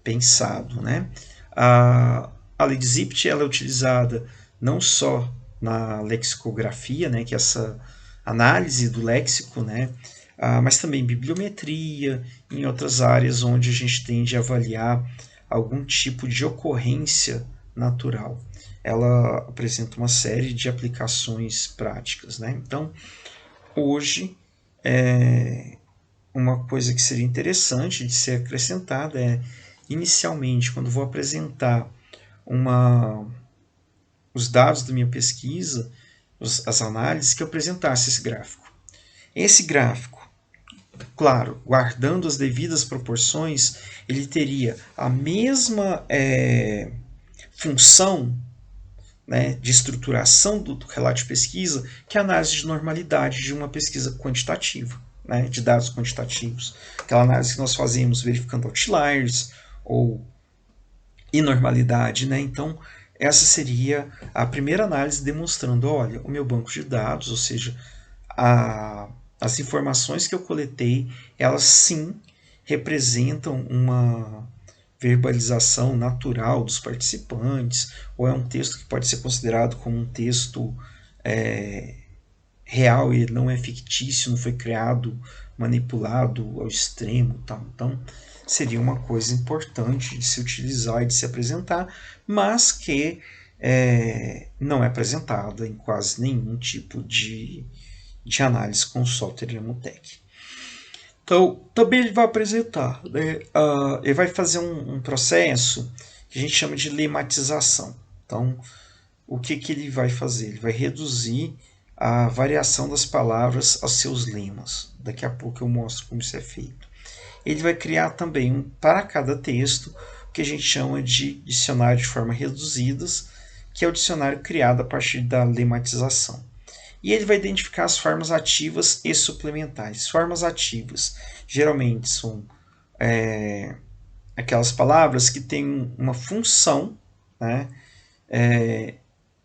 pensado. Né? A lei de Zipf ela é utilizada não só na lexicografia, né, que é essa análise do léxico, né, mas também bibliometria, em outras áreas onde a gente tende a avaliar algum tipo de ocorrência natural. Ela apresenta uma série de aplicações práticas. Né? Então, hoje, uma coisa que seria interessante de ser acrescentada é, inicialmente, quando vou apresentar os dados da minha pesquisa, as análises, que eu apresentasse esse gráfico. Esse gráfico, claro, guardando as devidas proporções, ele teria a mesma função, né, de estruturação do relato de pesquisa que a análise de normalidade de uma pesquisa quantitativa, né, de dados quantitativos. Aquela análise que nós fazemos verificando outliers ou inormalidade. Né? Então, essa seria a primeira análise demonstrando, olha, o meu banco de dados, ou seja, as informações que eu coletei, elas sim representam uma verbalização natural dos participantes, ou é um texto que pode ser considerado como um texto real e não é fictício, não foi criado, manipulado ao extremo. Tá? Então, seria uma coisa importante de se utilizar e de se apresentar, mas que não é apresentada em quase nenhum tipo de análise com o software Iramutec. Então, também ele vai apresentar, né, ele vai fazer um processo que a gente chama de lematização. Então, o que ele vai fazer? Ele vai reduzir a variação das palavras aos seus lemas. Daqui a pouco eu mostro como isso é feito. Ele vai criar também, para cada texto, o que a gente chama de dicionário de forma reduzidas, que é o dicionário criado a partir da lematização. E ele vai identificar as formas ativas e suplementares. Formas ativas geralmente são aquelas palavras que têm uma função, né,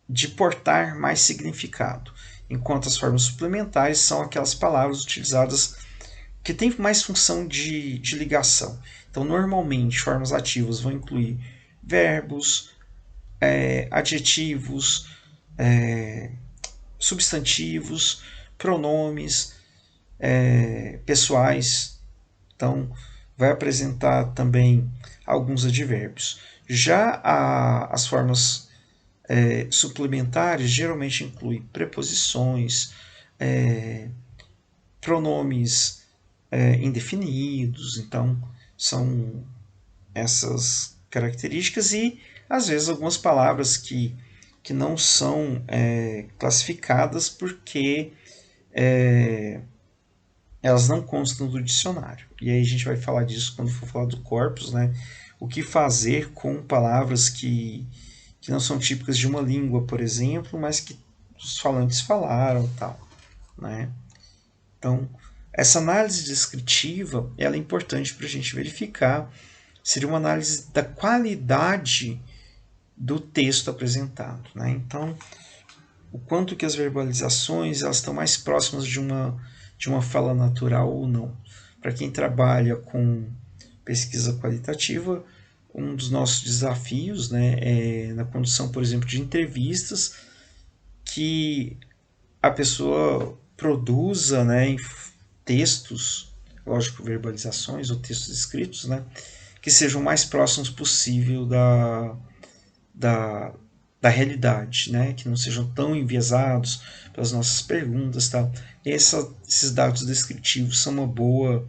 de portar mais significado, enquanto as formas suplementares são aquelas palavras utilizadas que têm mais função de ligação. Então, normalmente, formas ativas vão incluir verbos, adjetivos, substantivos, pronomes pessoais. Então, vai apresentar também alguns advérbios. Já as formas suplementares geralmente incluem preposições, pronomes indefinidos. Então, são essas características e, às vezes, algumas palavras que não são classificadas porque elas não constam do dicionário. E aí a gente vai falar disso quando for falar do corpus, né? O que fazer com palavras que não são típicas de uma língua, por exemplo, mas que os falantes falaram, tal, né? Então, essa análise descritiva ela é importante para a gente verificar. Seria uma análise da qualidade do texto apresentado, né? Então, o quanto que as verbalizações elas estão mais próximas de uma fala natural ou não. Para quem trabalha com pesquisa qualitativa, um dos nossos desafios, né, é na condução, por exemplo, de entrevistas, que a pessoa produza, né, em textos, lógico, verbalizações ou textos escritos, né, que sejam o mais próximos possível da, da realidade, né, que não sejam tão enviesados pelas nossas perguntas, tal. Esses dados descritivos são uma boa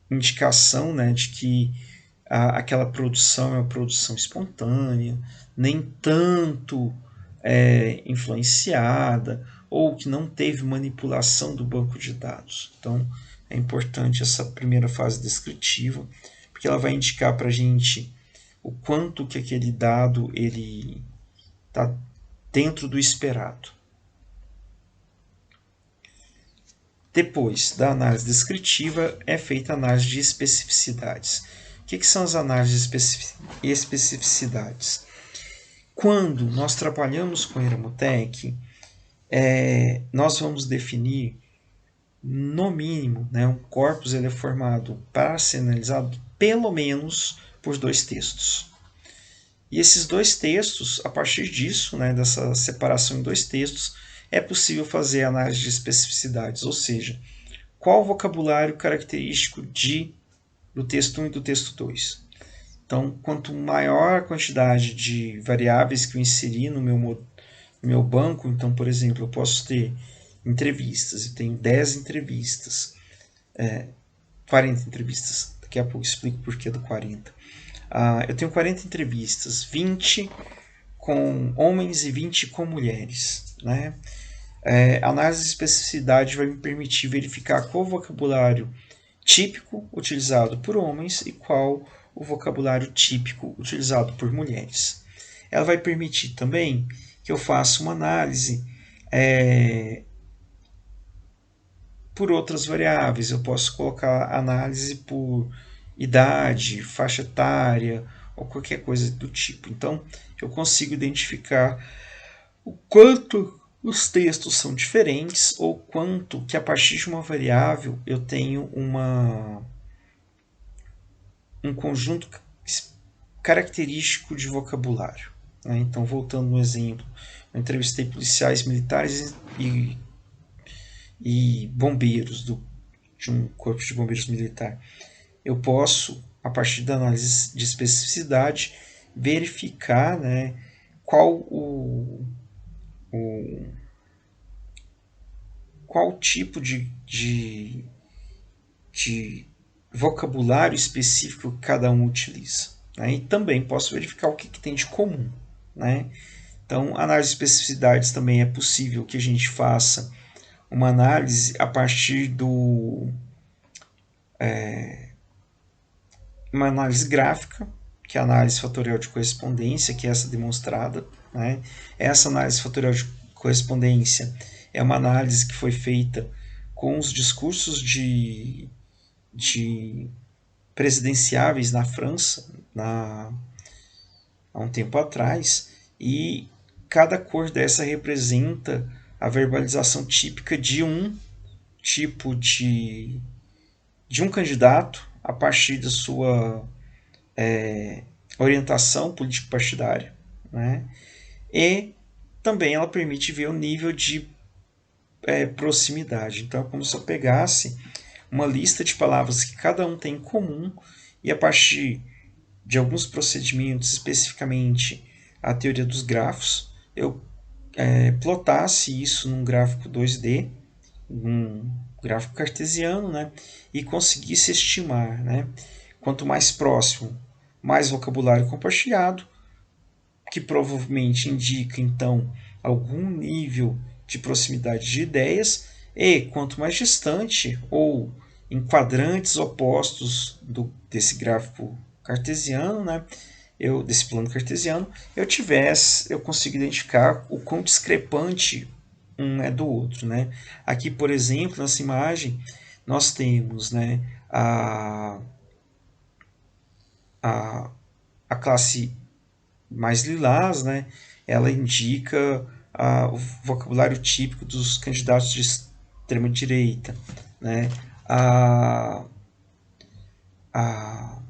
indicação, né, de que aquela produção é uma produção espontânea, nem tanto influenciada, ou que não teve manipulação do banco de dados. Então, é importante essa primeira fase descritiva, porque ela vai indicar para a gente o quanto que aquele dado ele está dentro do esperado. Depois da análise descritiva, é feita a análise de especificidades. O que são as análises de especificidades? Quando nós trabalhamos com Eramutec, nós vamos definir, no mínimo, né, um corpus ele é formado para ser analisado pelo menos por 2 textos. E esses 2 textos, a partir disso, né, dessa separação em 2 textos, é possível fazer análise de especificidades, ou seja, qual o vocabulário característico do texto 1 e do texto 2. Então, quanto maior a quantidade de variáveis que eu inseri no meu banco, então, por exemplo, eu posso ter entrevistas, eu tenho 10 entrevistas, 40 entrevistas, daqui a pouco eu explico o porquê do 40. Eu tenho 40 entrevistas, 20 com homens e 20 com mulheres, né? A análise de especificidade vai me permitir verificar qual o vocabulário típico utilizado por homens e qual o vocabulário típico utilizado por mulheres. Ela vai permitir também que eu faça uma análise por outras variáveis. Eu posso colocar análise por idade, faixa etária ou qualquer coisa do tipo. Então, eu consigo identificar o quanto os textos são diferentes ou quanto que a partir de uma variável eu tenho um conjunto característico de vocabulário. Né? Então, voltando no exemplo, eu entrevistei policiais militares e bombeiros de um corpo de bombeiros militar. Eu posso, a partir da análise de especificidade, verificar, né, qual tipo de vocabulário específico que cada um utiliza. Né? E também posso verificar o que tem de comum. Né? Então, análise de especificidades também é possível que a gente faça uma análise a partir uma análise gráfica, que é a análise fatorial de correspondência, que é essa demonstrada. Né? Essa análise fatorial de correspondência é uma análise que foi feita com os discursos de presidenciáveis na França há um tempo atrás, e cada cor dessa representa a verbalização típica de um tipo de um candidato a partir da sua orientação político-partidária, né? E também ela permite ver o nível de proximidade. Então é como se eu pegasse uma lista de palavras que cada um tem em comum e a partir de alguns procedimentos, especificamente a teoria dos grafos, eu plotasse isso num gráfico 2D, num gráfico cartesiano, né, e conseguisse estimar, né, quanto mais próximo, mais vocabulário compartilhado, que provavelmente indica então algum nível de proximidade de ideias, e quanto mais distante ou em quadrantes opostos desse gráfico cartesiano, né, desse plano cartesiano, eu consigo identificar o quão discrepante um é do outro, né? Aqui, por exemplo, nessa imagem, nós temos, né, a, a classe mais lilás, né? Ela indica o vocabulário típico dos candidatos de extrema direita, né? A, a,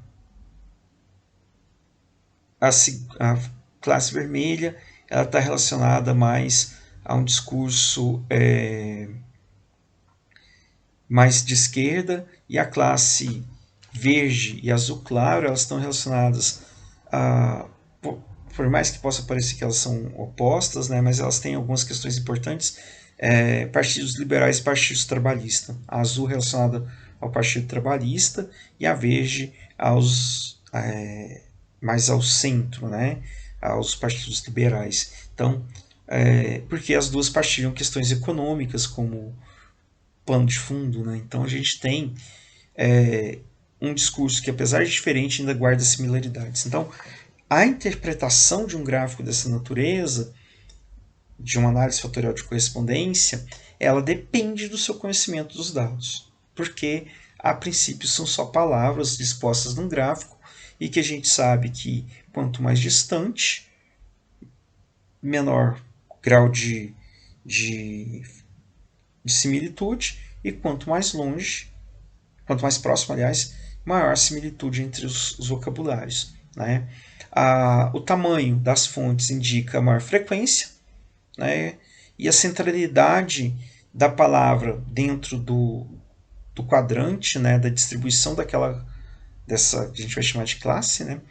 a classe vermelha ela está relacionada mais a um discurso mais de esquerda, e a classe verde e azul claro elas estão relacionadas a, por mais que possa parecer que elas são opostas, né, mas elas têm algumas questões importantes, partidos liberais e partidos trabalhistas. A azul relacionada ao Partido Trabalhista e a verde mais ao centro, né, aos partidos liberais. Então, porque as duas partilham questões econômicas como pano de fundo, né? Então a gente tem um discurso que, apesar de diferente, ainda guarda similaridades. Então, a interpretação de um gráfico dessa natureza, de uma análise fatorial de correspondência, ela depende do seu conhecimento dos dados, porque a princípio são só palavras dispostas num gráfico e que a gente sabe que quanto mais distante, menor grau de similitude, e quanto mais longe, quanto mais próximo, aliás, maior a similitude entre os vocabulários, né? O tamanho das fontes indica a maior frequência, né? E a centralidade da palavra dentro do quadrante, né? Da distribuição dessa que a gente vai chamar de classe, né?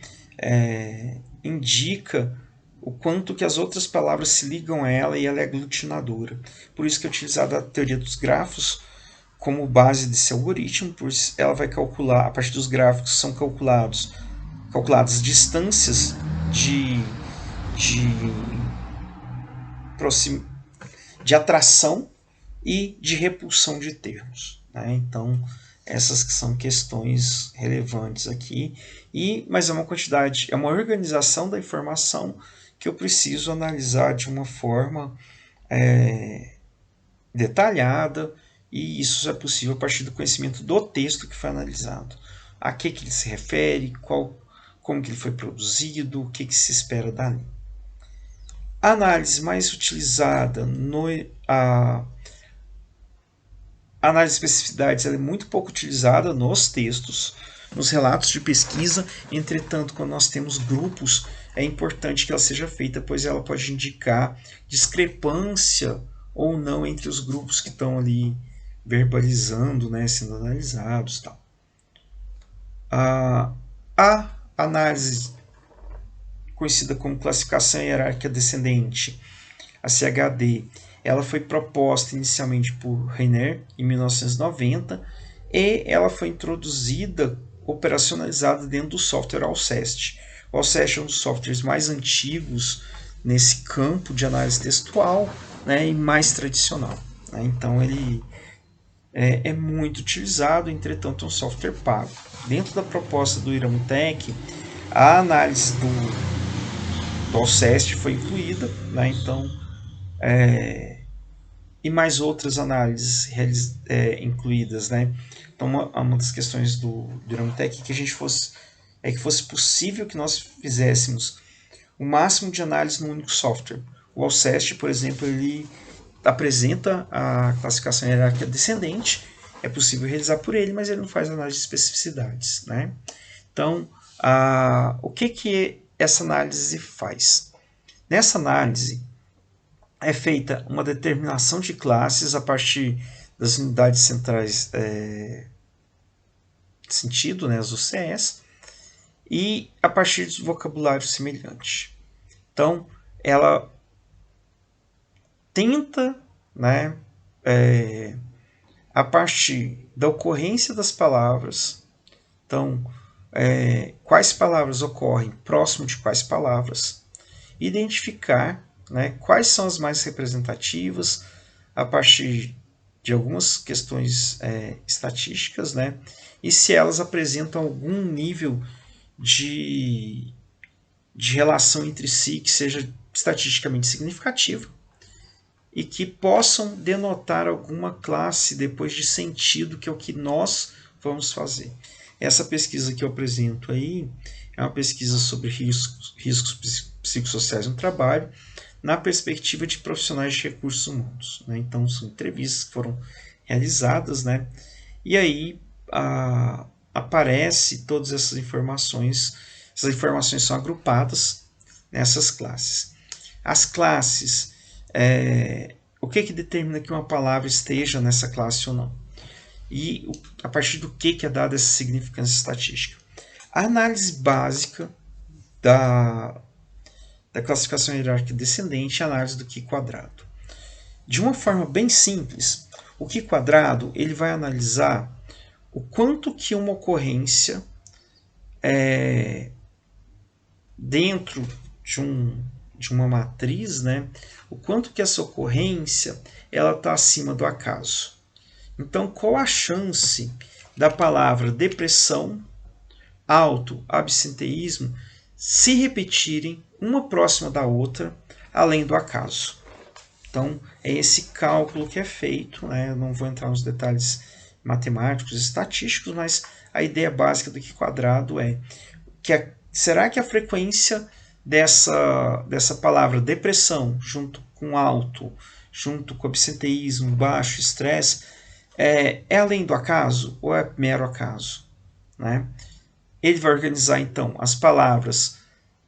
Indica o quanto que as outras palavras se ligam a ela e ela é aglutinadora. Por isso que é utilizada a teoria dos grafos como base desse algoritmo, pois ela vai calcular, a partir dos gráficos são calculadas distâncias de atração e de repulsão de termos, né? Então, essas que são questões relevantes aqui, mas é uma quantidade, é uma organização da informação que eu preciso analisar de uma forma detalhada, e isso é possível a partir do conhecimento do texto que foi analisado. A que ele se refere, como que ele foi produzido, o que se espera dali. A análise mais utilizada a análise de especificidades é muito pouco utilizada nos textos, nos relatos de pesquisa. Entretanto, quando nós temos grupos, é importante que ela seja feita, pois ela pode indicar discrepância ou não entre os grupos que estão ali verbalizando, né, sendo analisados, tal. A análise conhecida como classificação hierárquica descendente, a CHD, ela foi proposta inicialmente por Reiner em 1990 e ela foi introduzida, operacionalizada dentro do software Alceste. O Alceste é um dos softwares mais antigos nesse campo de análise textual, né, e mais tradicional, né? Então ele é muito utilizado, entretanto é um software pago. Dentro da proposta do Iramutec, a análise do Alceste foi incluída, né? Então, e mais outras análises incluídas, né? Então, uma das questões do Iramutec é que fosse possível que nós fizéssemos o máximo de análise num único software. O Alceste, por exemplo, ele apresenta a classificação hierárquica descendente, é possível realizar por ele, mas ele não faz análise de especificidades, né? Então, O que essa análise faz? Nessa análise é feita uma determinação de classes a partir das unidades centrais de sentido, né, as UCS, e a partir de vocabulário semelhante. Então, ela tenta, né, a partir da ocorrência das palavras, então, quais palavras ocorrem próximo de quais palavras, identificar, né, quais são as mais representativas a partir de algumas questões estatísticas, né, e se elas apresentam algum nível de relação entre si que seja estatisticamente significativa e que possam denotar alguma classe depois de sentido, que é o que nós vamos fazer. Essa pesquisa que eu apresento aí é uma pesquisa sobre riscos psicossociais no trabalho, na perspectiva de profissionais de recursos humanos, né? Então, são entrevistas que foram realizadas, né? E aí aparece todas essas informações são agrupadas nessas classes. As classes, o que determina que uma palavra esteja nessa classe ou não? E a partir do que é dada essa significância estatística? A análise básica da classificação hierárquica descendente é a análise do Q quadrado. De uma forma bem simples, o Q quadrado ele vai analisar o quanto que uma ocorrência dentro de uma matriz, né, o quanto que essa ocorrência ela está acima do acaso. Então, qual a chance da palavra depressão, auto, absenteísmo se repetirem uma próxima da outra, além do acaso? Então, é esse cálculo que é feito, né? Eu não vou entrar nos detalhes matemáticos e estatísticos, mas a ideia básica do Q quadrado é que será que a frequência dessa palavra depressão, junto com alto, junto com absenteísmo, baixo, estresse, é além do acaso ou é mero acaso? Né? Ele vai organizar, então, as palavras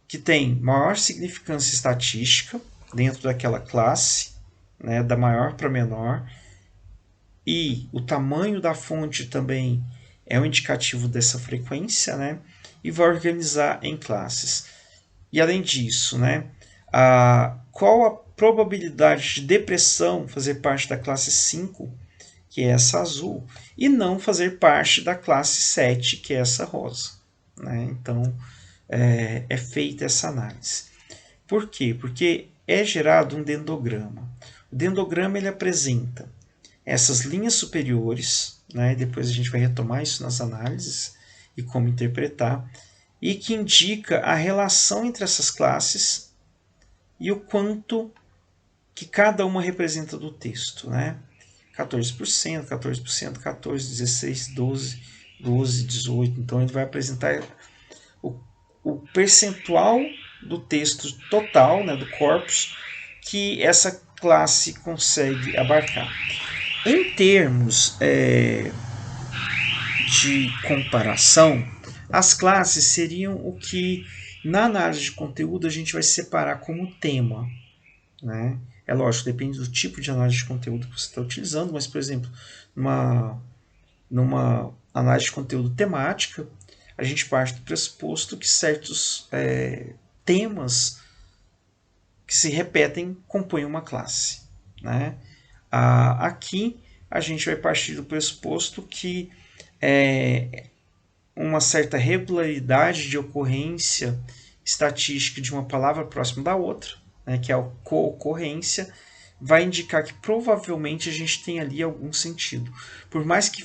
que têm maior significância estatística dentro daquela classe, né, da maior para menor, e o tamanho da fonte também é um indicativo dessa frequência, né, e vai organizar em classes. E além disso, né, qual a probabilidade de depressão fazer parte da classe 5, que é essa azul, e não fazer parte da classe 7, que é essa rosa. Né? Então, é feita essa análise. Por quê? Porque é gerado um dendrograma. O dendrograma ele apresenta essas linhas superiores, né? Depois a gente vai retomar isso nas análises e como interpretar, e que indica a relação entre essas classes e o quanto que cada uma representa do texto. Né? 14%, 14%, 14%, 16%, 12%, 12%, 18%. Então ele vai apresentar o percentual do texto total, né, do corpus, que essa classe consegue abarcar. Em termos de comparação, as classes seriam o que na análise de conteúdo a gente vai separar como tema. Né? É lógico, depende do tipo de análise de conteúdo que você está utilizando, mas, por exemplo, numa análise de conteúdo temática, a gente parte do pressuposto que certos temas que se repetem compõem uma classe. Né? Aqui a gente vai partir do pressuposto que uma certa regularidade de ocorrência estatística de uma palavra próxima da outra, né, que é a co-ocorrência, vai indicar que provavelmente a gente tem ali algum sentido. Por mais que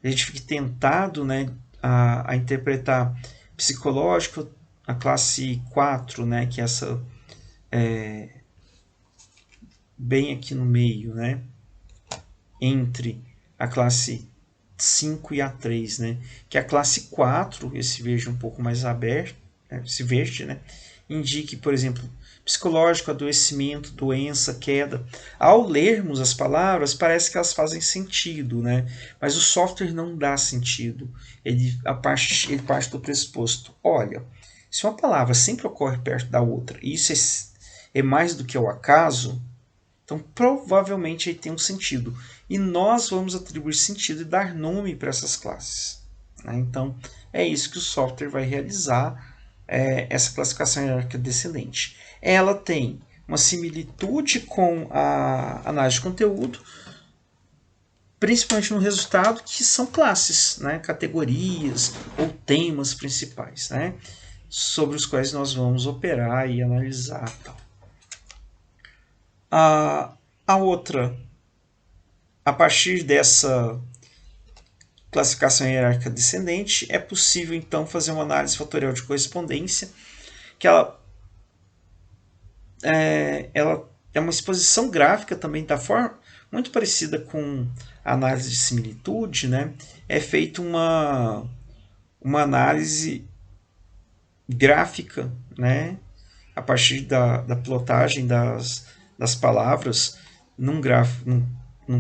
a gente fique tentado, né, a interpretar psicológico a classe 4, né, que é essa bem aqui no meio, né, entre a classe 5 e a 3, né, que a classe 4, esse verde um pouco mais aberto, esse verde, né, indique, por exemplo, psicológico, adoecimento, doença, queda. Ao lermos as palavras, parece que elas fazem sentido, né? Mas o software não dá sentido. Ele parte do pressuposto. Olha, se uma palavra sempre ocorre perto da outra, e isso é mais do que o acaso, então provavelmente ele tem um sentido. E nós vamos atribuir sentido e dar nome para essas classes. Né? Então é isso que o software vai realizar, essa classificação hierárquica descendente. Ela tem uma similitude com a análise de conteúdo, principalmente no resultado, que são classes, né? Categorias ou temas principais, né? Sobre os quais nós vamos operar e analisar. A outra, a partir dessa classificação hierárquica descendente, é possível então fazer uma análise fatorial de correspondência, que ela é uma exposição gráfica também da forma muito parecida com a análise de similitude, né? É feita uma análise gráfica, né? A partir da plotagem das palavras num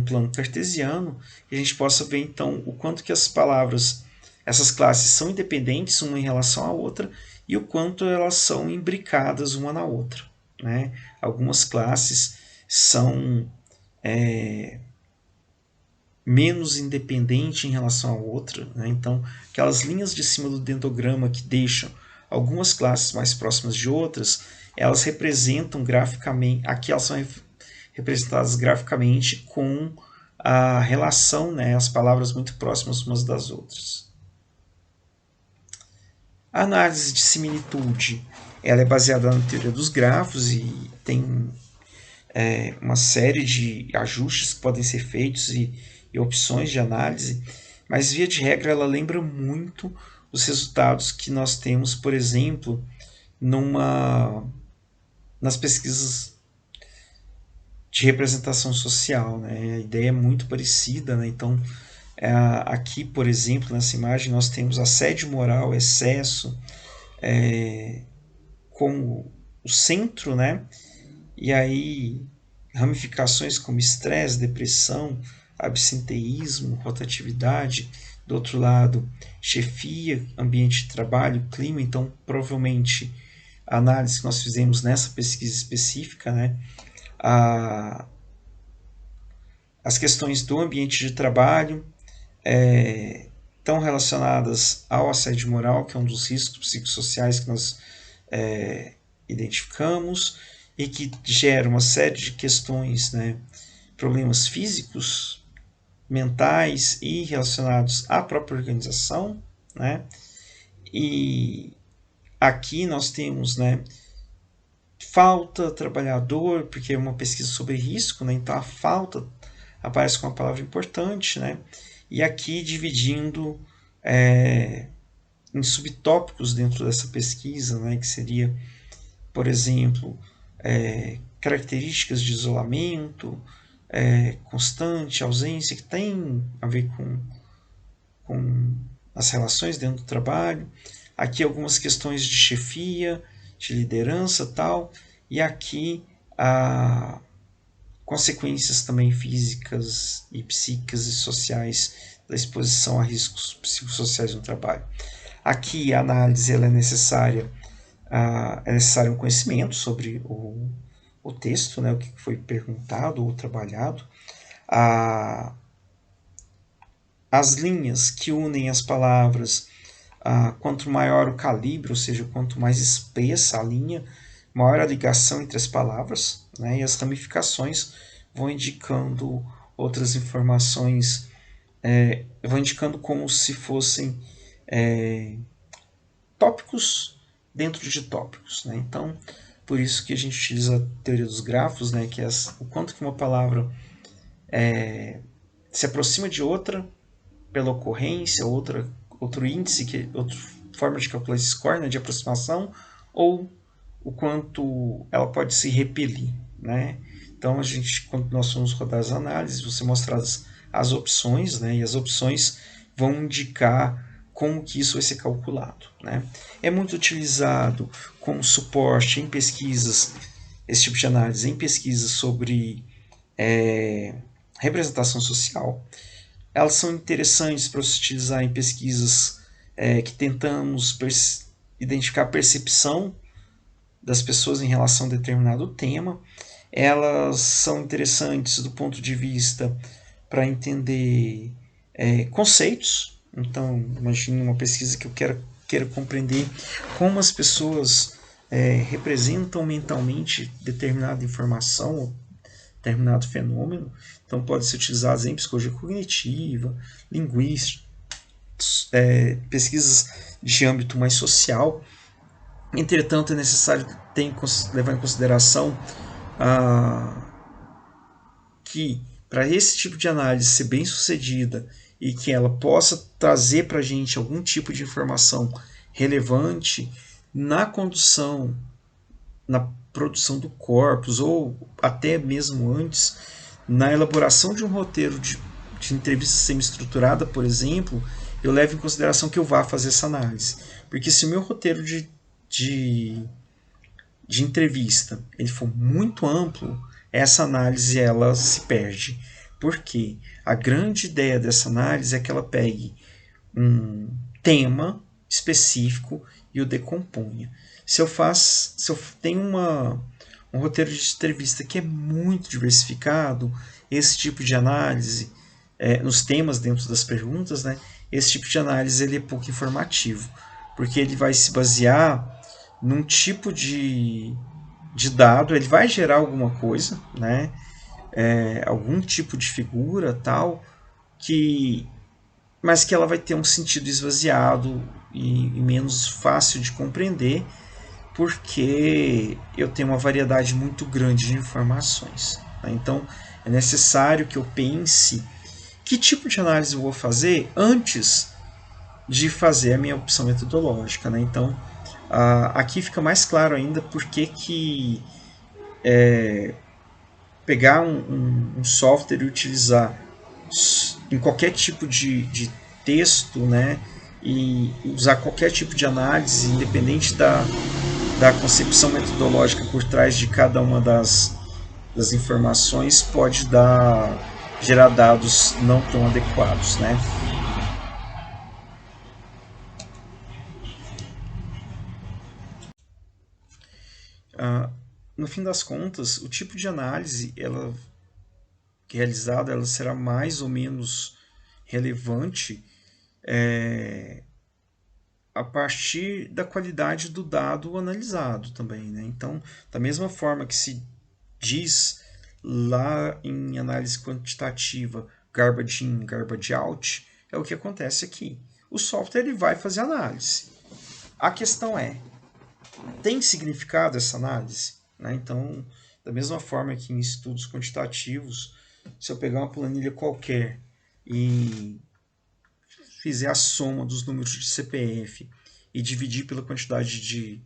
plano cartesiano, que a gente possa ver então o quanto que as palavras, essas classes são independentes uma em relação à outra e o quanto elas são imbricadas uma na outra. Né? Algumas classes são menos independentes em relação à outra. Né? Então, aquelas linhas de cima do dendrograma que deixam algumas classes mais próximas de outras, elas representam graficamente, aqui elas são representadas graficamente com a relação, né, as palavras muito próximas umas das outras. A análise de similitude, ela é baseada na teoria dos grafos e tem uma série de ajustes que podem ser feitos e opções de análise, mas via de regra ela lembra muito os resultados que nós temos, por exemplo, nas pesquisas de representação social. Né? A ideia é muito parecida. Né? Então, aqui, por exemplo, nessa imagem, nós temos assédio moral, excesso, como o centro, né? E aí ramificações como estresse, depressão, absenteísmo, rotatividade. Do outro lado, chefia, ambiente de trabalho, clima. Então, provavelmente, a análise que nós fizemos nessa pesquisa específica, né? As questões do ambiente de trabalho estão relacionadas ao assédio moral, que é um dos riscos psicossociais que nós identificamos e que gera uma série de questões, né, problemas físicos, mentais e relacionados à própria organização. Né? E aqui nós temos, né, falta trabalhador, porque é uma pesquisa sobre risco, né? Então a falta aparece com uma palavra importante, né? E aqui dividindo em subtópicos dentro dessa pesquisa, né? Que seria, por exemplo, características de isolamento, constante, ausência, que tem a ver com as relações dentro do trabalho. Aqui algumas questões de chefia, de liderança, tal, e aqui consequências também físicas e psíquicas e sociais da exposição a riscos psicossociais no trabalho. Aqui a análise ela é necessário um conhecimento sobre o texto, né, o que foi perguntado ou trabalhado, as linhas que unem as palavras. Quanto maior o calibre, ou seja, quanto mais espessa a linha, maior a ligação entre as palavras, né? E as ramificações vão indicando outras informações, vão indicando como se fossem tópicos dentro de tópicos. Né? Então, por isso que a gente utiliza a teoria dos grafos, né? Que é o quanto que uma palavra se aproxima de outra pela ocorrência, outro índice, outra forma de calcular esse score, né, de aproximação, ou o quanto ela pode se repelir. Né? Então, quando nós vamos rodar as análises, vão ser mostradas as opções, né, e as opções vão indicar como que isso vai ser calculado. Né? É muito utilizado como suporte em pesquisas esse tipo de análise em pesquisas sobre representação social. Elas são interessantes para se utilizar em pesquisas que tentamos identificar a percepção das pessoas em relação a determinado tema. Elas são interessantes do ponto de vista para entender conceitos. Então, imagine uma pesquisa que eu queira compreender como as pessoas representam mentalmente determinada informação ou determinado fenômeno. Então, pode ser utilizado em psicologia cognitiva, linguística, pesquisas de âmbito mais social. Entretanto, é necessário levar em consideração que para esse tipo de análise ser bem sucedida e que ela possa trazer para a gente algum tipo de informação relevante na condução, na produção do corpus ou até mesmo antes, na elaboração de um roteiro de entrevista semi-estruturada, por exemplo, eu levo em consideração que eu vá fazer essa análise. Porque se o meu roteiro de entrevista ele for muito amplo, essa análise ela se perde. Porque a grande ideia dessa análise é que ela pegue um tema específico e o decomponha. Se eu tenho um roteiro de entrevista que é muito diversificado, esse tipo de análise, nos temas dentro das perguntas, né, esse tipo de análise ele é pouco informativo, porque ele vai se basear num tipo de dado, ele vai gerar alguma coisa, né, algum tipo de figura tal, mas que ela vai ter um sentido esvaziado e menos fácil de compreender, porque eu tenho uma variedade muito grande de informações. Né? Então, é necessário que eu pense que tipo de análise eu vou fazer antes de fazer a minha opção metodológica. Né? Então, aqui fica mais claro ainda por que pegar um software e utilizar em qualquer tipo de texto, né, e usar qualquer tipo de análise, independente da concepção metodológica por trás de cada uma das informações, pode gerar dados não tão adequados, né? No fim das contas, o tipo de análise realizada ela será mais ou menos relevante a partir da qualidade do dado analisado também. Né? Então, da mesma forma que se diz lá em análise quantitativa garbage in, garbage out, é o que acontece aqui. O software ele vai fazer análise. A questão é, tem significado essa análise? Né? Então, da mesma forma que em estudos quantitativos, se eu pegar uma planilha qualquer e fizer a soma dos números de CPF e dividir pela quantidade de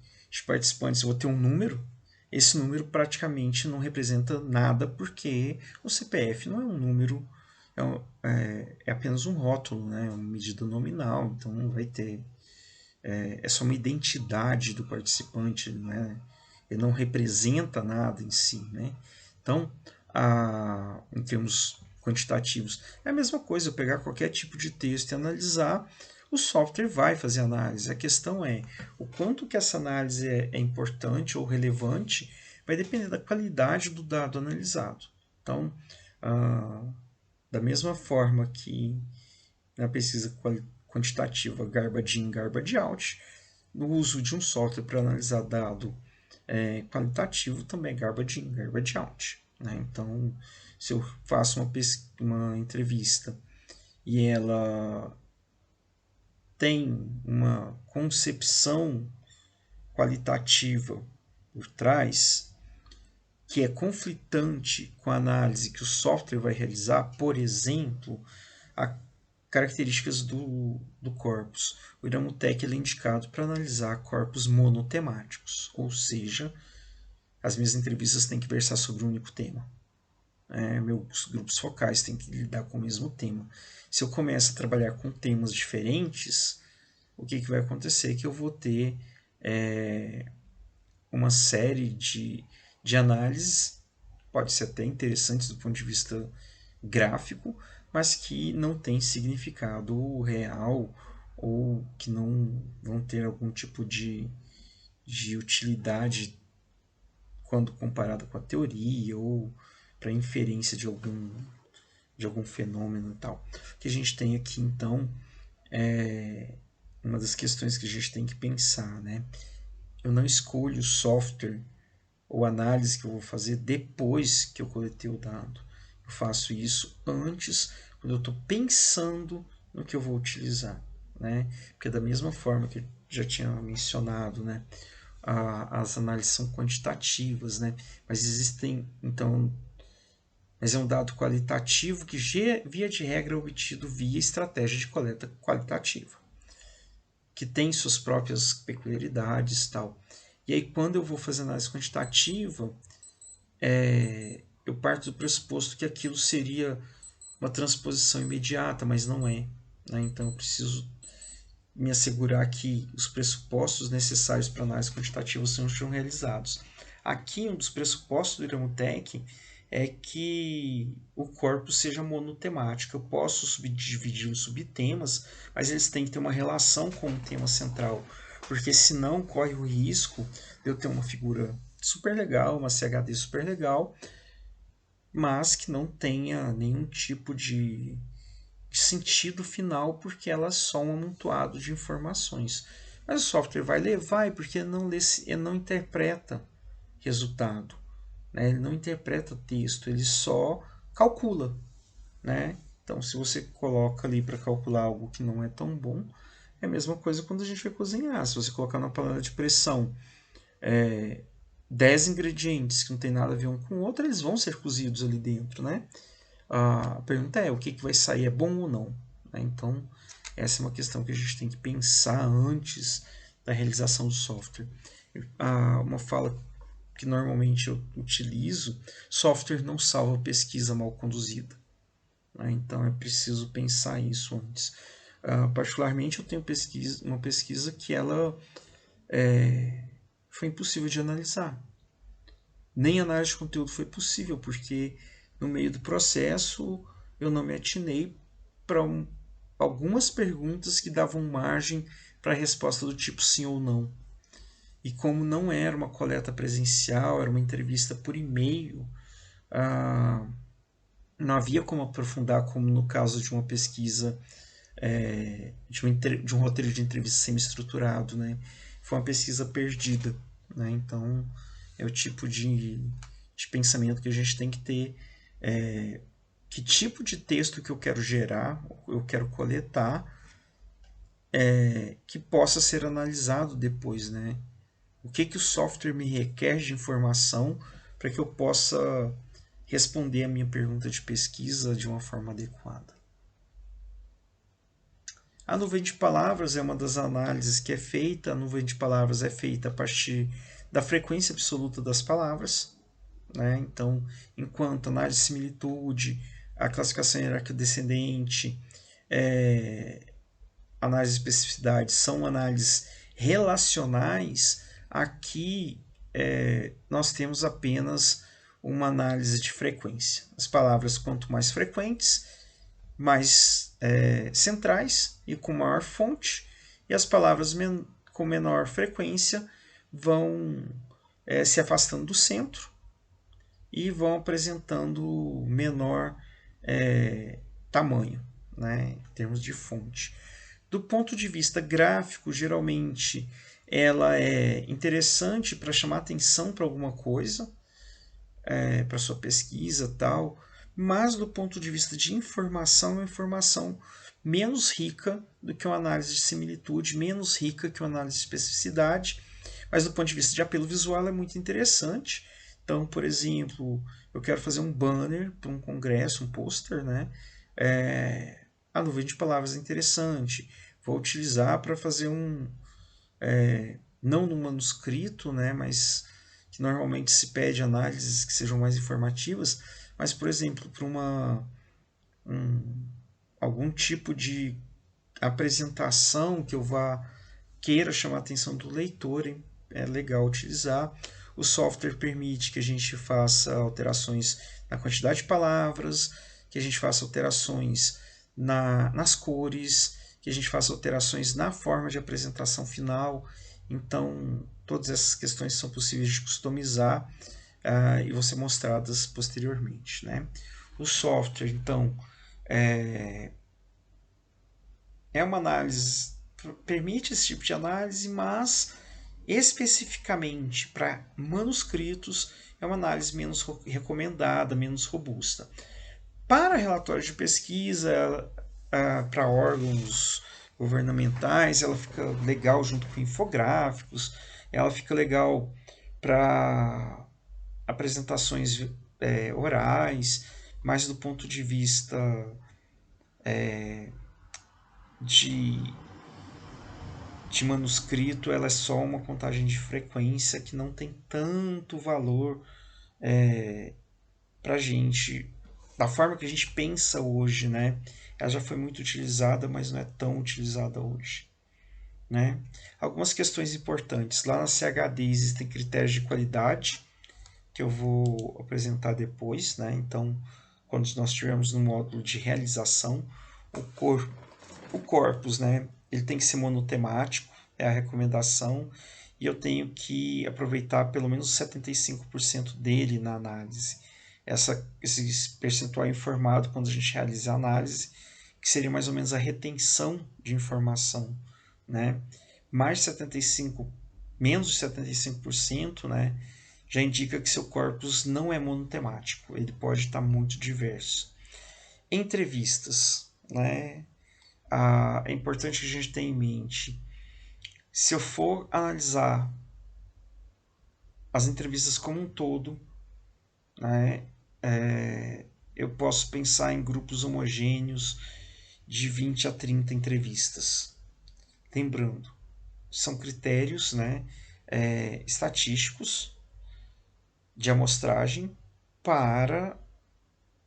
participantes, eu vou ter um número. Esse número praticamente não representa nada, porque o CPF não é um número, é apenas um rótulo, né? Uma medida nominal, então não vai ter. É só uma identidade do participante, né? Ele não representa nada em si. Né? Então, em termos quantitativos, é a mesma coisa, eu pegar qualquer tipo de texto e analisar, o software vai fazer análise. A questão é o quanto que essa análise é importante ou relevante, vai depender da qualidade do dado analisado. Então, da mesma forma que na pesquisa quantitativa garbage in, garbage out, no uso de um software para analisar dado qualitativo também é garbage in, garbage out. Né? Então, se eu faço uma entrevista e ela tem uma concepção qualitativa por trás que é conflitante com a análise que o software vai realizar, por exemplo, a características do corpus. O Iramutec é indicado para analisar corpos monotemáticos, ou seja, as minhas entrevistas têm que versar sobre um único tema. Meus grupos focais têm que lidar com o mesmo tema. Se eu começo a trabalhar com temas diferentes, o que vai acontecer? Que eu vou ter uma série de de análise, pode ser até interessante do ponto de vista gráfico, mas que não tem significado real ou que não vão ter algum tipo de utilidade quando comparado com a teoria ou para inferência de algum fenômeno e tal. O que a gente tem aqui, então, é uma das questões que a gente tem que pensar, né? Eu não escolho o software ou análise que eu vou fazer depois que eu coletei o dado. Eu faço isso antes, quando eu estou pensando no que eu vou utilizar, né? Porque da mesma forma que eu já tinha mencionado, né? As análises são quantitativas, né? Mas existem, então, mas é um dado qualitativo que, via de regra, é obtido via estratégia de coleta qualitativa, que tem suas próprias peculiaridades e tal. E aí, quando eu vou fazer análise quantitativa, eu parto do pressuposto que aquilo seria uma transposição imediata, mas não é. Né? Então, eu preciso me assegurar que os pressupostos necessários para análise quantitativa sejam realizados. Aqui, um dos pressupostos do Iramutec é que o corpus seja monotemático. Eu posso subdividir em subtemas, mas eles têm que ter uma relação com o tema central, porque senão corre o risco de eu ter uma figura super legal, uma CHD super legal, mas que não tenha nenhum tipo de sentido final, porque ela é só um amontoado de informações. Mas o software vai levar porque ele não interpreta resultado, né? Ele não interpreta texto, ele só calcula. Né? Então, se você coloca ali para calcular algo que não é tão bom, é a mesma coisa quando a gente vai cozinhar. Se você colocar na panela de pressão 10 ingredientes que não tem nada a ver um com o outro, eles vão ser cozidos ali dentro, né? A pergunta é, o que vai sair, é bom ou não? Né? Então, essa é uma questão que a gente tem que pensar antes da realização do software. Uma fala que normalmente eu utilizo, software não salva pesquisa mal conduzida. Né? Então, é preciso pensar isso antes. Particularmente, eu tenho uma pesquisa que ela foi impossível de analisar. Nem análise de conteúdo foi possível, porque no meio do processo eu não me atinei para algumas perguntas que davam margem para a resposta do tipo sim ou não. E como não era uma coleta presencial, era uma entrevista por e-mail, não havia como aprofundar, como no caso de uma pesquisa, de um roteiro de entrevista semi-estruturado. Né? Foi uma pesquisa perdida. Né? Então, é o tipo de pensamento que a gente tem que ter. Que tipo de texto que eu quero gerar, eu quero coletar, que possa ser analisado depois, né? O que o software me requer de informação para que eu possa responder a minha pergunta de pesquisa de uma forma adequada. A nuvem de palavras é uma das análises que é feita. A nuvem de palavras é feita a partir da frequência absoluta das palavras. Né? Então, enquanto análise de similitude, a classificação hierárquica descendente, análise de especificidade são análises relacionais, aqui nós temos apenas uma análise de frequência. As palavras, quanto mais frequentes, mais centrais e com maior fonte, e as palavras com menor frequência vão se afastando do centro e vão apresentando menor tamanho, né, em termos de fonte. Do ponto de vista gráfico, geralmente ela é interessante para chamar atenção para alguma coisa, para sua pesquisa tal, mas do ponto de vista de informação, é uma informação menos rica do que uma análise de similitude, menos rica que uma análise de especificidade, mas do ponto de vista de apelo visual é muito interessante. Então, por exemplo, eu quero fazer um banner para um congresso, um pôster, né? A nuvem de palavras é interessante. Vou utilizar para fazer não no manuscrito, né? Mas que normalmente se pede análises que sejam mais informativas, mas, por exemplo, para algum tipo de apresentação que eu queira chamar a atenção do leitor, é legal utilizar. O software permite que a gente faça alterações na quantidade de palavras, que a gente faça alterações nas cores, que a gente faça alterações na forma de apresentação final. Então, todas essas questões são possíveis de customizar e vão ser mostradas posteriormente, né? O software, então, é uma análise, permite esse tipo de análise, mas especificamente para manuscritos é uma análise menos recomendada, menos robusta. Para relatórios de pesquisa, para órgãos governamentais, ela fica legal junto com infográficos, ela fica legal para apresentações orais, mas do ponto de vista de, de manuscrito, ela é só uma contagem de frequência que não tem tanto valor para a gente, da forma que a gente pensa hoje, né? Ela já foi muito utilizada, mas não é tão utilizada hoje, né? Algumas questões importantes. Lá na CHD existem critérios de qualidade, que eu vou apresentar depois, né? Então, quando nós estivermos no módulo de realização, o corpus, né? Ele tem que ser monotemático, é a recomendação, e eu tenho que aproveitar pelo menos 75% dele na análise. Esse percentual é informado quando a gente realiza a análise, que seria mais ou menos a retenção de informação, né? Mais de 75, menos de 75%, né? Já indica que seu corpus não é monotemático, ele pode estar muito diverso. Entrevistas, né? É importante que a gente tenha em mente, se eu for analisar as entrevistas como um todo, né, eu posso pensar em grupos homogêneos de 20 a 30 entrevistas. Lembrando, são critérios, né, estatísticos de amostragem para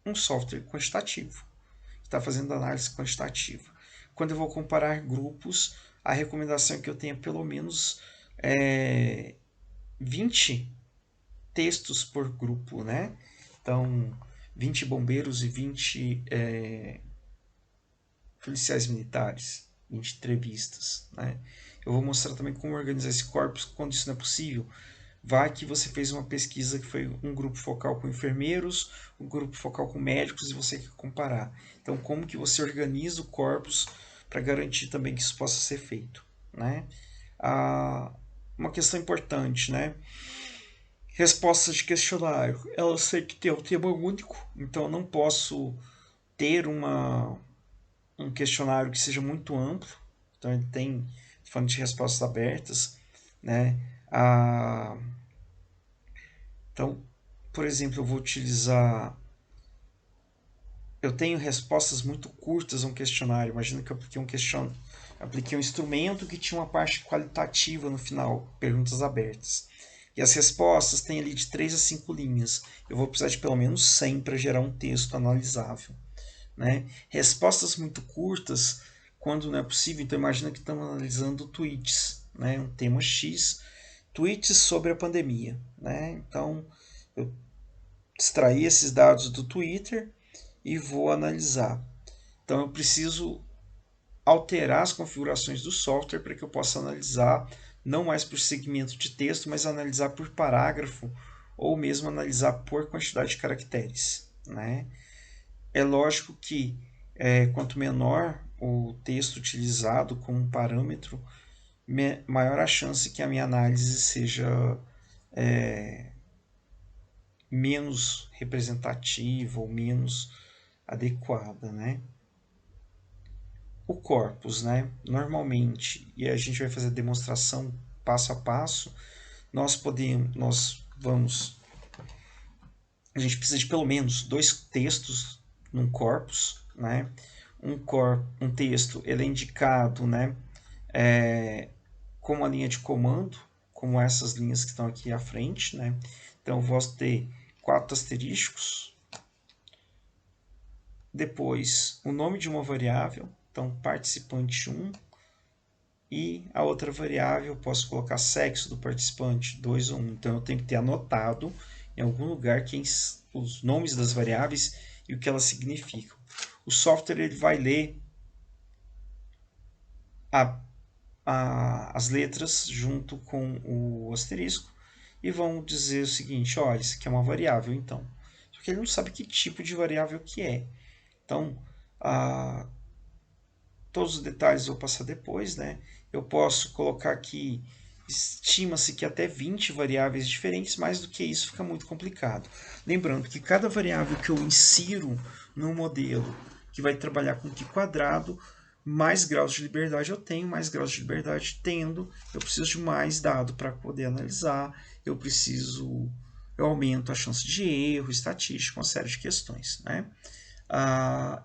um software quantitativo, que está fazendo análise quantitativa. Quando eu vou comparar grupos, a recomendação é que eu tenha pelo menos 20 textos por grupo, né? Então, 20 bombeiros e 20 policiais militares, 20 entrevistas, né? Eu vou mostrar também como organizar esse corpus quando isso não é possível. Vai que você fez uma pesquisa que foi um grupo focal com enfermeiros, um grupo focal com médicos e você quer comparar. Então, como que você organiza o corpus para garantir também que isso possa ser feito, né? Uma questão importante, né? Respostas de questionário. Eu sei que tem um tema único, então eu não posso ter um questionário que seja muito amplo. Então ele tem, falando de respostas abertas, né? Então, por exemplo, eu vou utilizar. Eu tenho respostas muito curtas a um questionário. Imagina que eu apliquei um instrumento que tinha uma parte qualitativa no final, perguntas abertas. E as respostas têm ali de 3 a 5 linhas. Eu vou precisar de pelo menos 100 para gerar um texto analisável, né? Respostas muito curtas, quando não é possível, então imagina que estamos analisando tweets, né? Um tema X, tweets sobre a pandemia, né? Então, eu extraí esses dados do Twitter e vou analisar. Então, eu preciso alterar as configurações do software para que eu possa analisar não mais por segmento de texto, mas analisar por parágrafo ou mesmo analisar por quantidade de caracteres, né? É lógico que quanto menor o texto utilizado como parâmetro, maior a chance que a minha análise seja menos representativa ou menos adequada, né? O corpus, né? Normalmente, e a gente vai fazer demonstração passo a passo, a gente precisa de pelo menos 2 textos num corpus, né? Um texto ele é indicado, né? Com a linha de comando, como essas linhas que estão aqui à frente, né? Então eu vou ter 4 asteriscos. Depois, o nome de uma variável, então participante 1, e a outra variável eu posso colocar sexo do participante, 2 ou 1. Então eu tenho que ter anotado em algum lugar os nomes das variáveis e o que elas significam. O software ele vai ler as letras junto com o asterisco e vão dizer o seguinte: olha, isso aqui é uma variável, então. Só que ele não sabe que tipo de variável que é. Então, todos os detalhes eu vou passar depois, né? Eu posso colocar aqui, estima-se que até 20 variáveis diferentes, mais do que isso fica muito complicado. Lembrando que cada variável que eu insiro no modelo que vai trabalhar com que quadrado, mais graus de liberdade eu tenho, mais graus de liberdade tendo, eu preciso de mais dado para poder analisar, eu aumento a chance de erro, estatística, uma série de questões, né?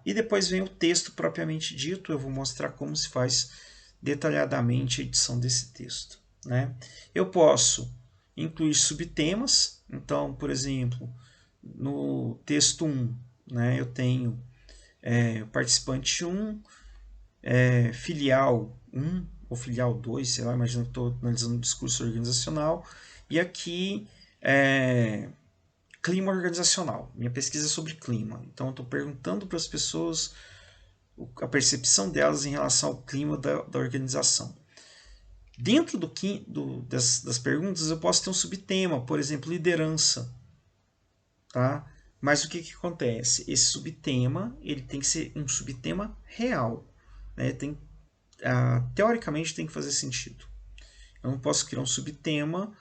E depois vem o texto propriamente dito, eu vou mostrar como se faz detalhadamente a edição desse texto, né? Eu posso incluir subtemas, então, por exemplo, no texto 1, né, eu tenho participante 1, filial 1 ou filial 2, sei lá, imagina que estou analisando o discurso organizacional, e aqui clima organizacional. Minha pesquisa é sobre clima. Então, eu estou perguntando para as pessoas a percepção delas em relação ao clima da organização. Dentro das perguntas, eu posso ter um subtema, por exemplo, liderança. Tá? Mas o que acontece? Esse subtema ele tem que ser um subtema real. Né? Teoricamente, tem que fazer sentido. Eu não posso criar um subtema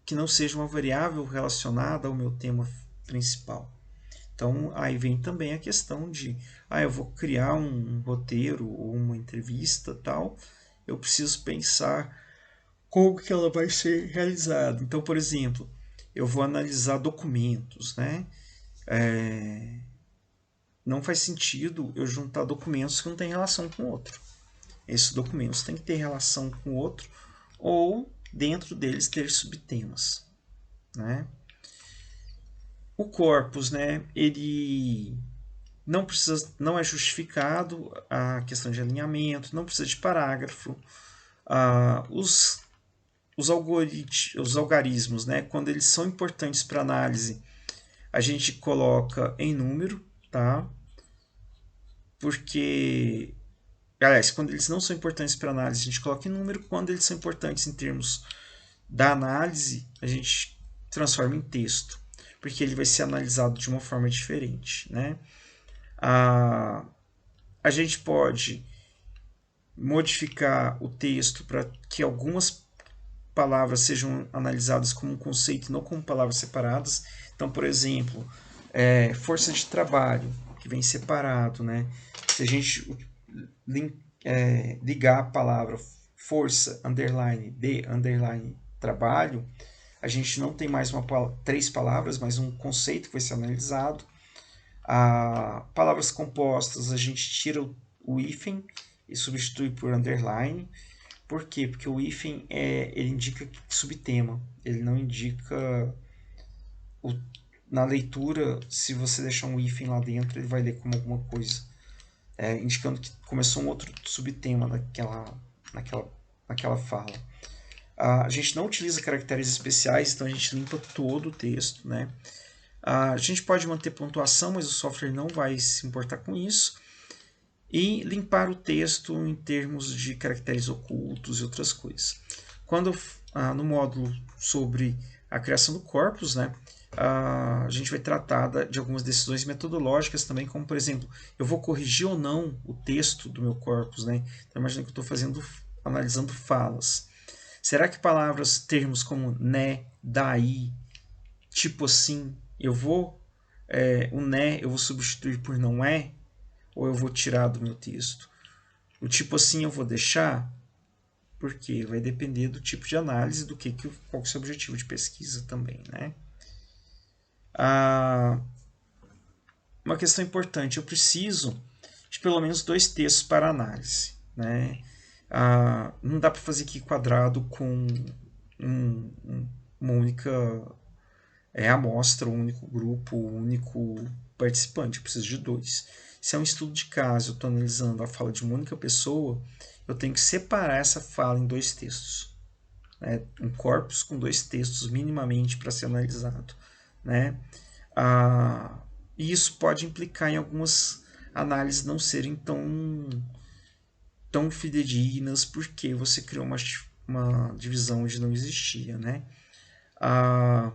que não seja uma variável relacionada ao meu tema principal. Então, aí vem também a questão de, eu vou criar um roteiro ou uma entrevista tal, eu preciso pensar como que ela vai ser realizada. Então, por exemplo, eu vou analisar documentos, né? Não faz sentido eu juntar documentos que não têm relação com o outro. Esses documentos têm que ter relação com o outro ou dentro deles ter subtemas, né? O corpus, né? Ele não é justificado a questão de alinhamento, não precisa de parágrafo. Os algarismos, né, quando eles são importantes para análise, a gente coloca em número, tá? Porque, aliás, quando eles não são importantes para análise, a gente coloca em número. Quando eles são importantes em termos da análise, a gente transforma em texto, porque ele vai ser analisado de uma forma diferente, né? A gente pode modificar o texto para que algumas palavras sejam analisadas como um conceito e não como palavras separadas. Então, por exemplo, força de trabalho, que vem separado, né? Se a gente ligar a palavra força, underline, de, underline, trabalho, a gente não tem mais 3 palavras, mas um conceito que vai ser analisado. Palavras compostas, a gente tira o hífen e substitui por underline. Por quê? Porque o hífen ele indica subtema, ele não indica na leitura, se você deixar um hífen lá dentro, ele vai ler como alguma coisa, indicando que começou um outro subtema naquela fala. A gente não utiliza caracteres especiais, então a gente limpa todo o texto, né? A gente pode manter pontuação, mas o software não vai se importar com isso. E limpar o texto em termos de caracteres ocultos e outras coisas. Quando no módulo sobre a criação do corpus, né, a gente vai tratar de algumas decisões metodológicas também, como por exemplo, eu vou corrigir ou não o texto do meu corpus, né? Então imagina que eu estou analisando falas. Será que palavras, termos como né, daí, tipo assim, o né eu vou substituir por não é, ou eu vou tirar do meu texto? O tipo assim eu vou deixar, porque vai depender do tipo de análise, qual que é o seu objetivo de pesquisa também, né? Uma questão importante, eu preciso de pelo menos 2 textos para análise, né? Não dá para fazer aqui quadrado com uma única amostra, um único grupo, um único participante. Eu preciso de 2. Se é um estudo de caso, eu estou analisando a fala de uma única pessoa, eu tenho que separar essa fala em dois textos, né? Um corpus com dois textos minimamente para ser analisado, né? E isso pode implicar em algumas análises não serem tão fidedignas porque você criou uma divisão onde não existia, né? A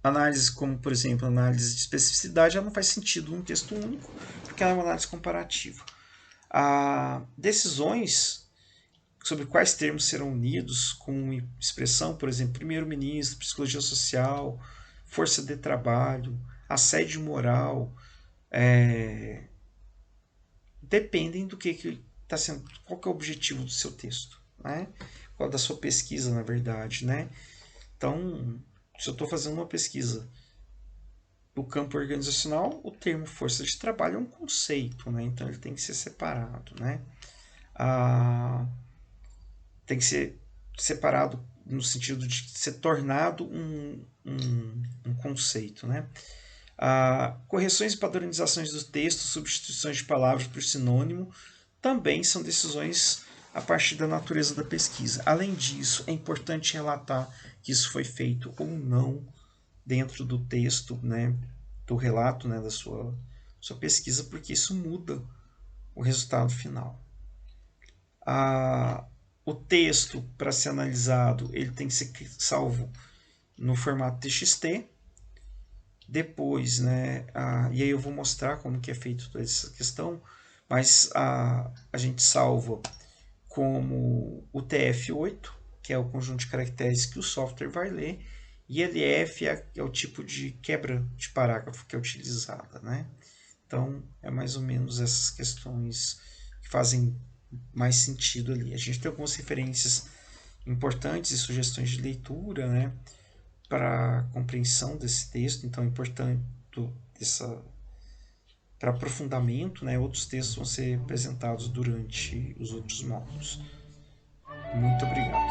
análise como, por exemplo, análise de especificidade, ela não faz sentido num texto único, porque ela é uma análise comparativa. Decisões sobre quais termos serão unidos com expressão, por exemplo, primeiro-ministro, psicologia social, força de trabalho, assédio moral, dependem do que está sendo, qual que é o objetivo do seu texto, né? Qual da sua pesquisa, na verdade, né? Então, se eu estou fazendo uma pesquisa do campo organizacional, o termo força de trabalho é um conceito, né? Então ele tem que ser separado, né? Tem que ser separado no sentido de ser tornado um conceito, né? Correções e padronizações do texto, substituições de palavras por sinônimo, também são decisões a partir da natureza da pesquisa. Além disso, é importante relatar que isso foi feito ou não dentro do texto, né, do relato, né, da sua pesquisa, porque isso muda o resultado final. O texto, para ser analisado, ele tem que ser salvo no formato TXT. Depois, né, e aí eu vou mostrar como que é feito toda essa questão, mas a gente salva como o TF8, que é o conjunto de caracteres que o software vai ler, e LF é o tipo de quebra de parágrafo que é utilizada, né? Então, é mais ou menos essas questões que fazem mais sentido ali. A gente tem algumas referências importantes e sugestões de leitura, né, para a compreensão desse texto, então é importante para aprofundamento, né, outros textos vão ser apresentados durante os outros módulos. Muito obrigado.